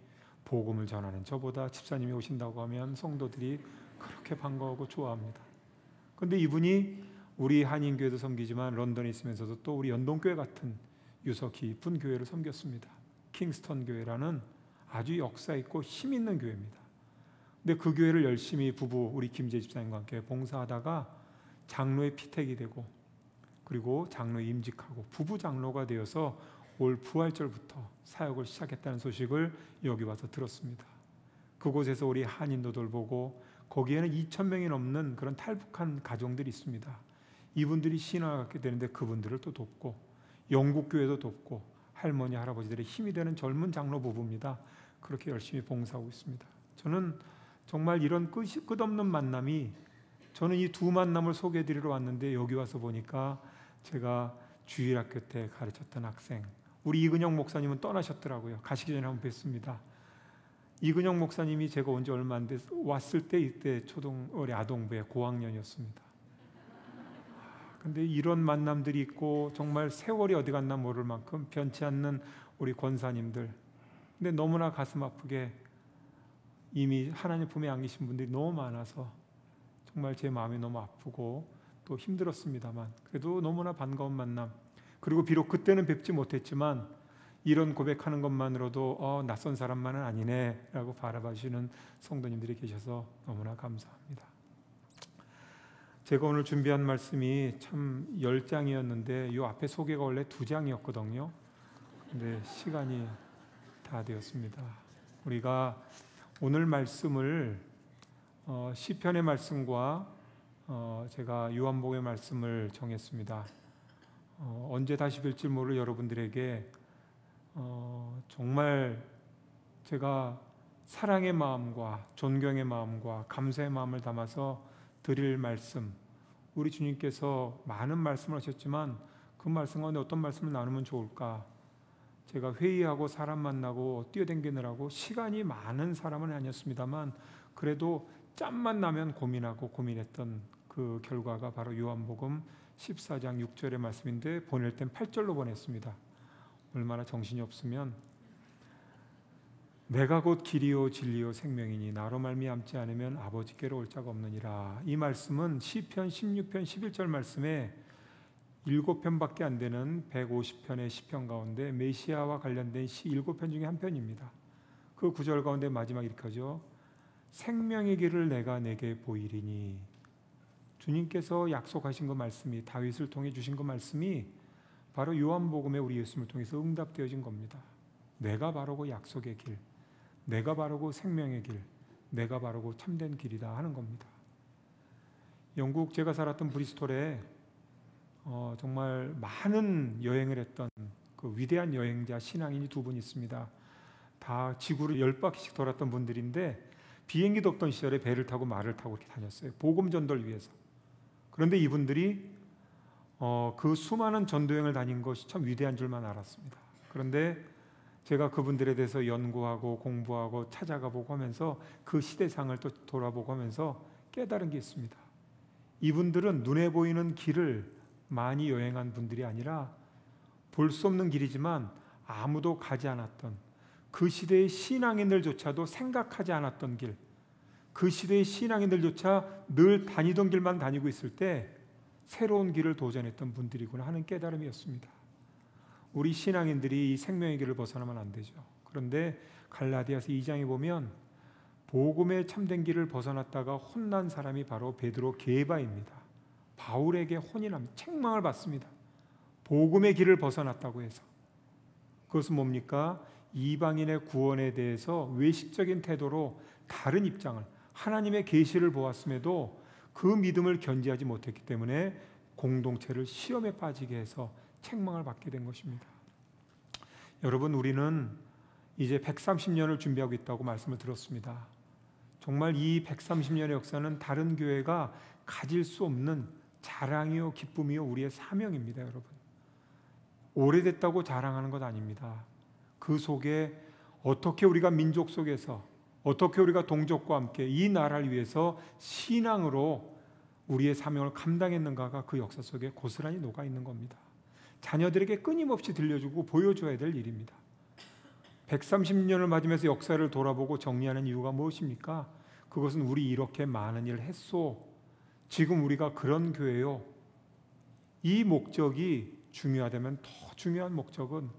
복음을 전하는 저보다 집사님이 오신다고 하면 성도들이 그렇게 반가워하고 좋아합니다. 그런데 이분이 우리 한인교회도 섬기지만 런던에 있으면서도 또 우리 연동교회 같은 유서 깊은 교회를 섬겼습니다. 킹스턴 교회라는 아주 역사 있고 힘 있는 교회입니다. 근데 그 교회를 열심히 부부 우리 김재 집사님과 함께 봉사하다가 장로의 피택이 되고 그리고 장로에 임직하고 부부 장로가 되어서 올 부활절부터 사역을 시작했다는 소식을 여기 와서 들었습니다. 그곳에서 우리 한인도들 보고 거기에는 2,000명이 넘는 그런 탈북한 가정들이 있습니다. 이분들이 신앙을 갖게 되는데 그분들을 또 돕고 영국 교회도 돕고 할머니 할아버지들의 힘이 되는 젊은 장로 부부입니다. 그렇게 열심히 봉사하고 있습니다. 저는 정말 이런 끝없는 만남이 저는 이 2 만남을 소개해드리러 왔는데 여기 와서 보니까 제가 주일학교 때 가르쳤던 학생, 우리 이근영 목사님은 떠나셨더라고요. 가시기 전에 한번 뵀습니다. 이근영 목사님이 제가 온 지 얼마 안 돼서 왔을 때 이때 우리 아동부의 고학년이었습니다. 근데 이런 만남들이 있고 정말 세월이 어디 갔나 모를 만큼 변치 않는 우리 권사님들, 근데 너무나 가슴 아프게 이미 하나님 품에 안기신 분들이 너무 많아서 정말 제 마음이 너무 아프고 또 힘들었습니다만, 그래도 너무나 반가운 만남, 그리고 비록 그때는 뵙지 못했지만 이런 고백하는 것만으로도 낯선 사람만은 아니네 라고 바라봐주시는 성도님들이 계셔서 너무나 감사합니다. 제가 오늘 준비한 말씀이 참 10장이었는데 이 앞에 소개가 원래 2장이었거든요. 근데 시간이 다 되었습니다. 우리가 오늘 말씀을 시편의 말씀과 제가 요한복음의 말씀을 정했습니다. 언제 다시 뵐지 모를 여러분들에게 정말 제가 사랑의 마음과 존경의 마음과 감사의 마음을 담아서 드릴 말씀, 우리 주님께서 많은 말씀을 하셨지만 그 말씀 가운데 어떤 말씀을 나누면 좋을까? 제가 회의하고 사람 만나고 뛰어다니느라고 시간이 많은 사람은 아니었습니다만 그래도 짬만 나면 고민하고 고민했던 그 결과가 바로 요한복음 14장 6절의 말씀인데 보낼 땐 8절로 보냈습니다. 얼마나 정신이 없으면 내가 곧 길이요 진리요 생명이니 나로 말미암지 않으면 아버지께로 올 자가 없느니라. 이 말씀은 시편 16편 11절 말씀에 7편밖에 안 되는 150편의 시편 가운데 메시아와 관련된 시 7편 중에 한 편입니다. 그 구절 가운데 마지막 이렇게 하죠. 생명의 길을 내가 내게 보이리니. 주님께서 약속하신 그 말씀이, 다윗을 통해 주신 그 말씀이 바로 요한복음에 우리 예수님을 통해서 응답되어진 겁니다. 내가 바로 그 약속의 길, 내가 바로 그 생명의 길, 내가 바로 그 참된 길이다 하는 겁니다. 영국 제가 살았던 브리스톨에 정말 많은 여행을 했던 그 위대한 여행자 신앙인이 2분 있습니다. 다 지구를 10바퀴씩 돌았던 분들인데 비행기도 없던 시절에 배를 타고 말을 타고 이렇게 다녔어요. 복음 전도를 위해서. 그런데 이분들이 그 수많은 전도여행을 다닌 것이 참 위대한 줄만 알았습니다. 그런데 제가 그분들에 대해서 연구하고 공부하고 찾아가 보고 하면서 그 시대상을 또 돌아보고 하면서 깨달은 게 있습니다. 이분들은 눈에 보이는 길을 많이 여행한 분들이 아니라 볼 수 없는 길이지만 아무도 가지 않았던, 그 시대의 신앙인들조차도 생각하지 않았던 길, 그 시대의 신앙인들조차 늘 다니던 길만 다니고 있을 때 새로운 길을 도전했던 분들이구나 하는 깨달음이었습니다. 우리 신앙인들이 이 생명의 길을 벗어나면 안 되죠. 그런데 갈라디아서 2장에 보면 복음의 참된 길을 벗어났다가 혼난 사람이 바로 베드로 게바입니다. 바울에게 혼인합니다. 책망을 받습니다. 복음의 길을 벗어났다고 해서. 그것은 뭡니까? 이방인의 구원에 대해서 외식적인 태도로 다른 입장을, 하나님의 계시를 보았음에도 그 믿음을 견지하지 못했기 때문에 공동체를 시험에 빠지게 해서 책망을 받게 된 것입니다. 여러분, 우리는 이제 130년을 준비하고 있다고 말씀을 들었습니다. 정말 이 130년의 역사는 다른 교회가 가질 수 없는 자랑이요 기쁨이요 우리의 사명입니다. 여러분, 오래됐다고 자랑하는 것 아닙니다. 그 속에 어떻게 우리가 민족 속에서, 어떻게 우리가 동족과 함께 이 나라를 위해서 신앙으로 우리의 사명을 감당했는가가 그 역사 속에 고스란히 녹아있는 겁니다. 자녀들에게 끊임없이 들려주고 보여줘야 될 일입니다. 130년을 맞으면서 역사를 돌아보고 정리하는 이유가 무엇입니까? 그것은 우리 이렇게 많은 일을 했소, 지금 우리가 그런 교회요, 이 목적이 중요하다면 더 중요한 목적은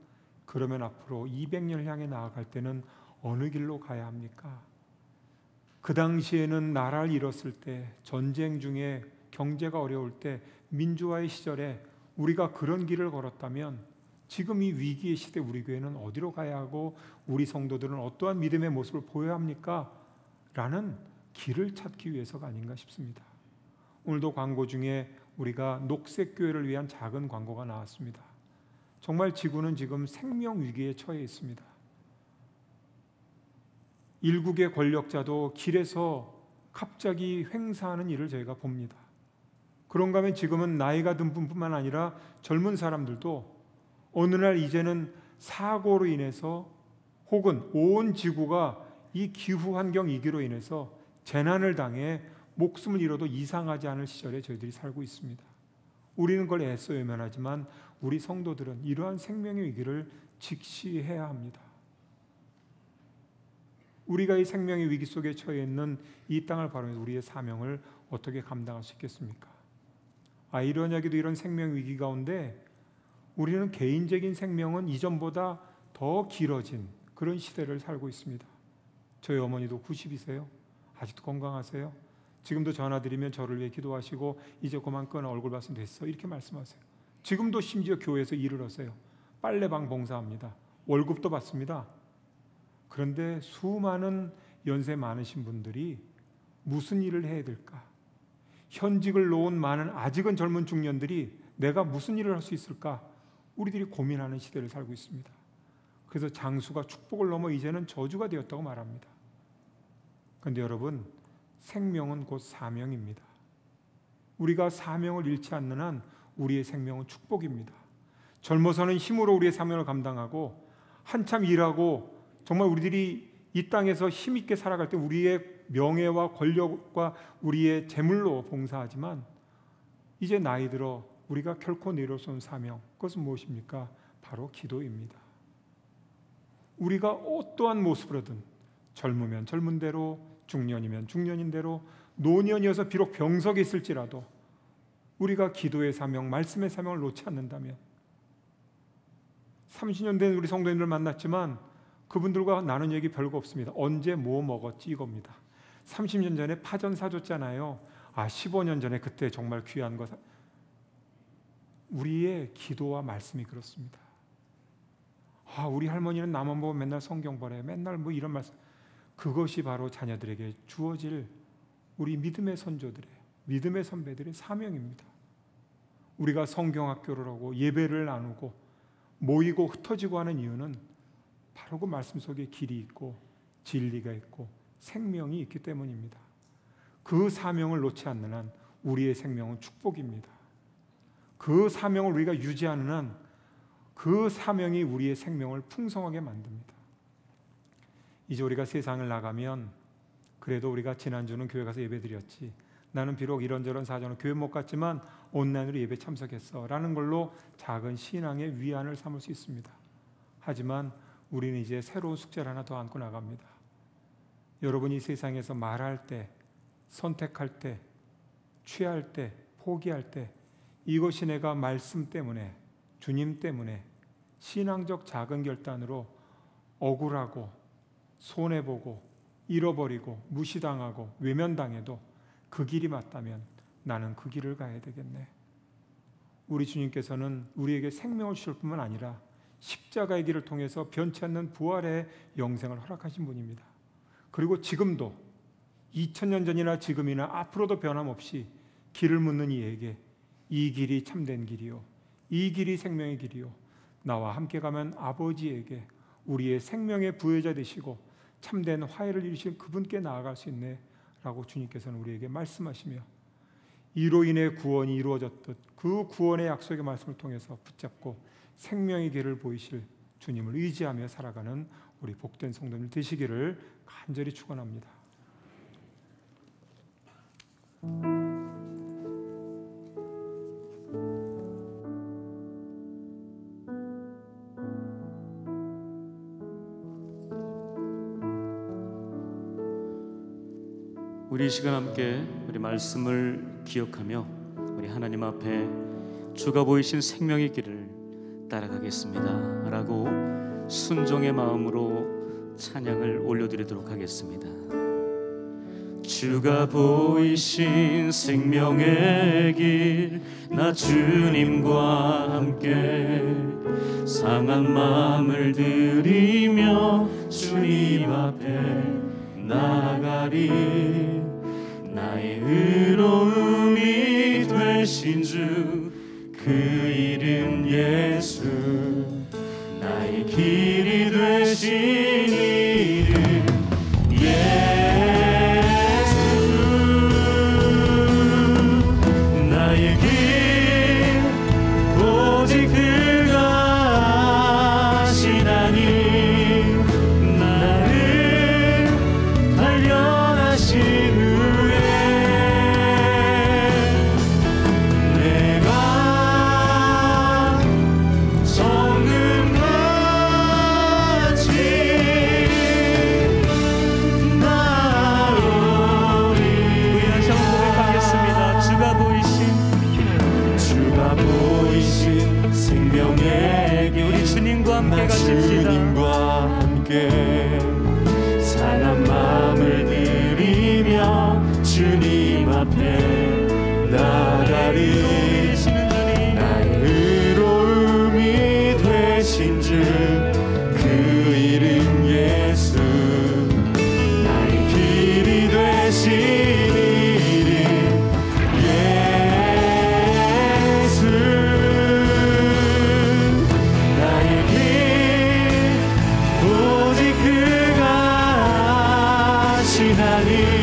그러면 앞으로 200년을 향해 나아갈 때는 어느 길로 가야 합니까? 그 당시에는 나라를 잃었을 때, 전쟁 중에 경제가 어려울 때, 민주화의 시절에 우리가 그런 길을 걸었다면 지금 이 위기의 시대 우리 교회는 어디로 가야 하고 우리 성도들은 어떠한 믿음의 모습을 보여야 합니까? 라는 길을 찾기 위해서가 아닌가 싶습니다. 오늘도 광고 중에 우리가 녹색교회를 위한 작은 광고가 나왔습니다. 정말 지구는 지금 생명위기에 처해 있습니다. 일국의 권력자도 길에서 갑자기 횡사하는 일을 저희가 봅니다. 그런가 하면 지금은 나이가 든 분뿐만 아니라 젊은 사람들도 어느 날 이제는 사고로 인해서 혹은 온 지구가 이 기후 환경 위기로 인해서 재난을 당해 목숨을 잃어도 이상하지 않을 시절에 저희들이 살고 있습니다. 우리는 그걸 애써 외면하지만 우리 성도들은 이러한 생명의 위기를 직시해야 합니다. 우리가 이 생명의 위기 속에 처해 있는 이 땅을 바라보면서 우리의 사명을 어떻게 감당할 수 있겠습니까? 아이러니하게도 이런 생명 위기 가운데 우리는 개인적인 생명은 이전보다 더 길어진 그런 시대를 살고 있습니다. 저희 어머니도 90이세요. 아직도 건강하세요. 지금도 전화드리면 저를 위해 기도하시고 이제 그만 끊어, 얼굴 봤으면 됐어, 이렇게 말씀하세요. 지금도 심지어 교회에서 일을 하세요. 빨래방 봉사합니다. 월급도 받습니다. 그런데 수많은 연세 많으신 분들이 무슨 일을 해야 될까? 현직을 놓은 많은 아직은 젊은 중년들이 내가 무슨 일을 할 수 있을까? 우리들이 고민하는 시대를 살고 있습니다. 그래서 장수가 축복을 넘어 이제는 저주가 되었다고 말합니다. 그런데 여러분, 생명은 곧 사명입니다. 우리가 사명을 잃지 않는 한 우리의 생명은 축복입니다. 젊어서는 힘으로 우리의 사명을 감당하고 한참 일하고 정말 우리들이 이 땅에서 힘있게 살아갈 때 우리의 명예와 권력과 우리의 재물로 봉사하지만 이제 나이 들어 우리가 결코 내려올 수 없는 사명, 그것은 무엇입니까? 바로 기도입니다. 우리가 어떠한 모습으로든 젊으면 젊은 대로, 중년이면 중년인 대로, 노년이어서 비록 병석에 있을지라도 우리가 기도의 사명, 말씀의 사명을 놓지 않는다면 30년 된 우리 성도님들 만났지만 그분들과 나눈 얘기 별거 없습니다. 언제 뭐 먹었지 이겁니다. 30년 전에 파전 사줬잖아요. 15년 전에 그때 정말 귀한 거. 우리의 기도와 말씀이 그렇습니다. 우리 할머니는 나만 보고 맨날 성경 보래, 맨날 뭐 이런 말씀. 그것이 바로 자녀들에게 주어질 우리 믿음의 선조들의, 믿음의 선배들의 사명입니다. 우리가 성경학교를 하고 예배를 나누고 모이고 흩어지고 하는 이유는 바로 그 말씀 속에 길이 있고 진리가 있고 생명이 있기 때문입니다. 그 사명을 놓지 않는 한 우리의 생명은 축복입니다. 그 사명을 우리가 유지하는 한 그 사명이 우리의 생명을 풍성하게 만듭니다. 이제 우리가 세상을 나가면 그래도 우리가 지난주는 교회 가서 예배 드렸지, 나는 비록 이런저런 사정으로 교회 못 갔지만 온라인으로 예배 참석했어 라는 걸로 작은 신앙의 위안을 삼을 수 있습니다. 하지만 우리는 이제 새로운 숙제를 하나 더 안고 나갑니다. 여러분이 세상에서 말할 때, 선택할 때, 취할 때, 포기할 때 이것이 내가 말씀 때문에, 주님 때문에 신앙적 작은 결단으로 억울하고 손해보고 잃어버리고 무시당하고 외면당해도 그 길이 맞다면 나는 그 길을 가야 되겠네. 우리 주님께서는 우리에게 생명을 주실 뿐만 아니라 십자가의 길을 통해서 변치 않는 부활의 영생을 허락하신 분입니다. 그리고 지금도 2000년 전이나 지금이나 앞으로도 변함없이 길을 묻는 이에게 이 길이 참된 길이요, 이 길이 생명의 길이요, 나와 함께 가면 아버지에게 우리의 생명의 부여자 되시고 참된 화해를 이루신 그분께 나아갈 수 있네 라고 주님께서는 우리에게 말씀하시며, 이로 인해 구원이 이루어졌듯 그 구원의 약속의 말씀을 통해서 붙잡고 생명의 길을 보이실 주님을 의지하며 살아가는 우리 복된 성도님 되시기를 간절히 축원합니다. 우리 이 시간 함께 우리 말씀을 기억하며 우리 하나님 앞에 주가 보이신 생명의 길을 따라가겠습니다 라고 순종의 마음으로 찬양을 올려드리도록 하겠습니다. 주가 보이신 생명의 길, 나 주님과 함께 상한 마음을 들이며 주님 앞에 나가리. 나의 의로움이 되신 주, 그 이름 예수. 나의 길이 되신 이름 예수. 나의 앞에 나가리. 나의 의로움이 되신 주 그 이름 예수. 나의 길이 되신 이름 예수. 나의 길 오직 그가 하시나니.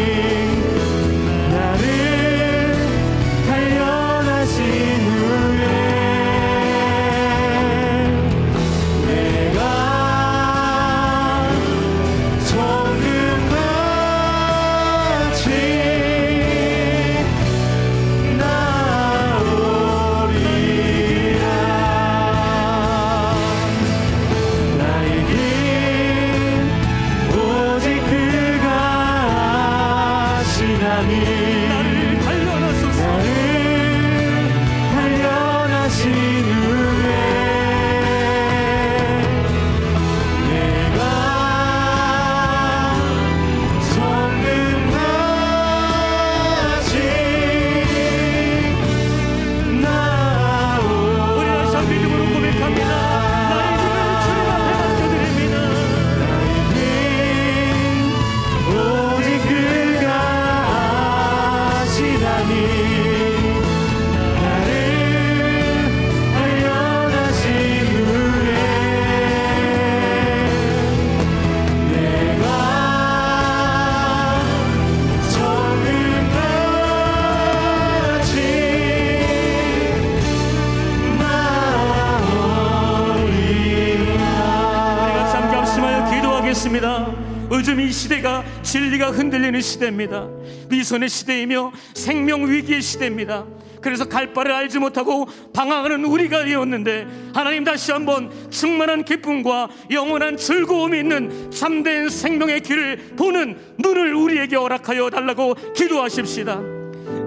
요즘 이 시대가 진리가 흔들리는 시대입니다. 위선의 시대이며 생명 위기의 시대입니다. 그래서 갈 바를 알지 못하고 방황하는 우리가 되었는데, 하나님 다시 한번 충만한 기쁨과 영원한 즐거움이 있는 참된 생명의 길을 보는 눈을 우리에게 허락하여 달라고 기도하십시다.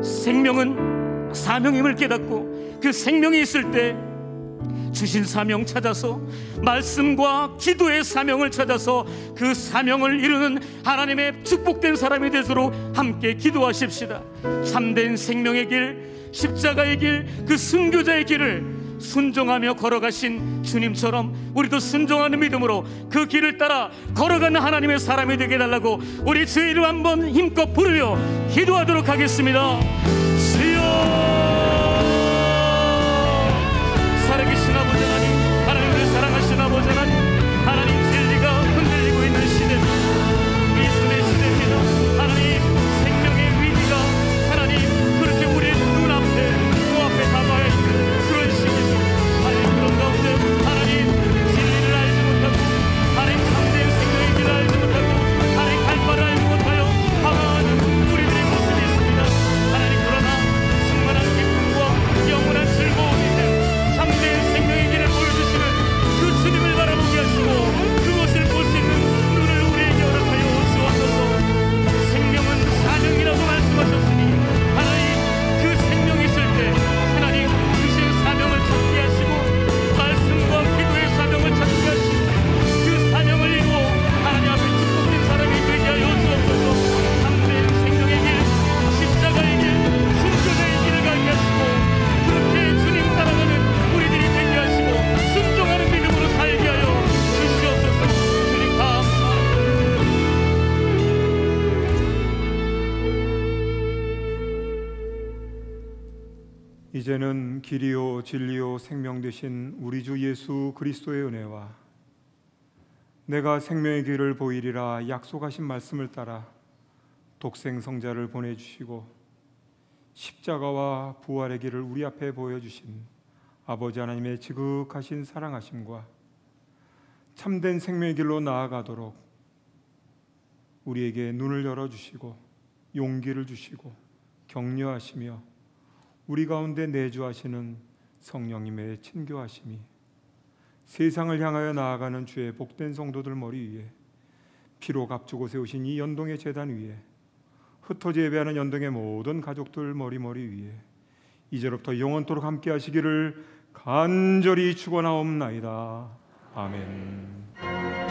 생명은 사명임을 깨닫고 그 생명이 있을 때 주신 사명 찾아서, 말씀과 기도의 사명을 찾아서 그 사명을 이루는 하나님의 축복된 사람이 되도록 함께 기도하십시다. 참된 생명의 길, 십자가의 길, 그 순교자의 길을 순종하며 걸어가신 주님처럼 우리도 순종하는 믿음으로 그 길을 따라 걸어가는 하나님의 사람이 되게 해달라고 우리 주의 이름 한번 힘껏 부르며 기도하도록 하겠습니다. 주여, 살아계신 아버지 하나님, 하나님을 사랑하신 아버지 하나님, 하나님 진리가 흔들리고 있는 시대입니다. 미순의 시대입니다. 하나님, 생명의 위기가 하나님 그렇게 우리 눈앞에, 코앞에 다가와 있는 그런 시기죠. 하나님, 그런 가운데 하나님 진리를 알지 못하고, 하나님 참된 생명의 길을 알지 못하고, 하나님 갈 바를 알지 못하여 방황하는 우리들의 모습이 있습니다. 하나님, 그러나 충만한 기쁨과 영원한 즐거움이 있는 참된 생명의 길을 보여주시는 그 주님을 바라보게 하시고, 그것을 볼 수 있는 눈을 우리에게 허락하여 주옵소서. 생명은 사명이라고 말씀하셨으니 하나님, 그 생명이 있을 때 하나님 주신 사명을 찾게 하시고, 말씀과 기도의 사명을 찾게 하시고, 그 사명을 이루어 하나님 앞에 축복된 사람이 되게 하여 주옵소서. 참된 생명의 길, 십자가의 길, 순교자의 길을 가게 하시고, 그렇게 주님 따라가는 우리들이 되게 하시고 순종하는 믿음으로 살게 하여 주시옵소서. 주님 감사합니다. 이제는 길이요 진리요 생명 되신 우리 주 예수 그리스도의 은혜와 내가 생명의 길을 보이리라 약속하신 말씀을 따라 독생 성자를 보내주시고 십자가와 부활의 길을 우리 앞에 보여주신 아버지 하나님의 지극하신 사랑하심과 참된 생명의 길로 나아가도록 우리에게 눈을 열어주시고 용기를 주시고 격려하시며 우리 가운데 내주하시는 성령님의 친교하심이 세상을 향하여 나아가는 주의 복된 성도들 머리 위에, 피로 값주고 세우신 이 연동의 제단 위에, 흩어져 예배하는 연동의 모든 가족들 머리 위에 이제로부터 영원토록 함께 하시기를 간절히 축원하옵나이다. 아멘.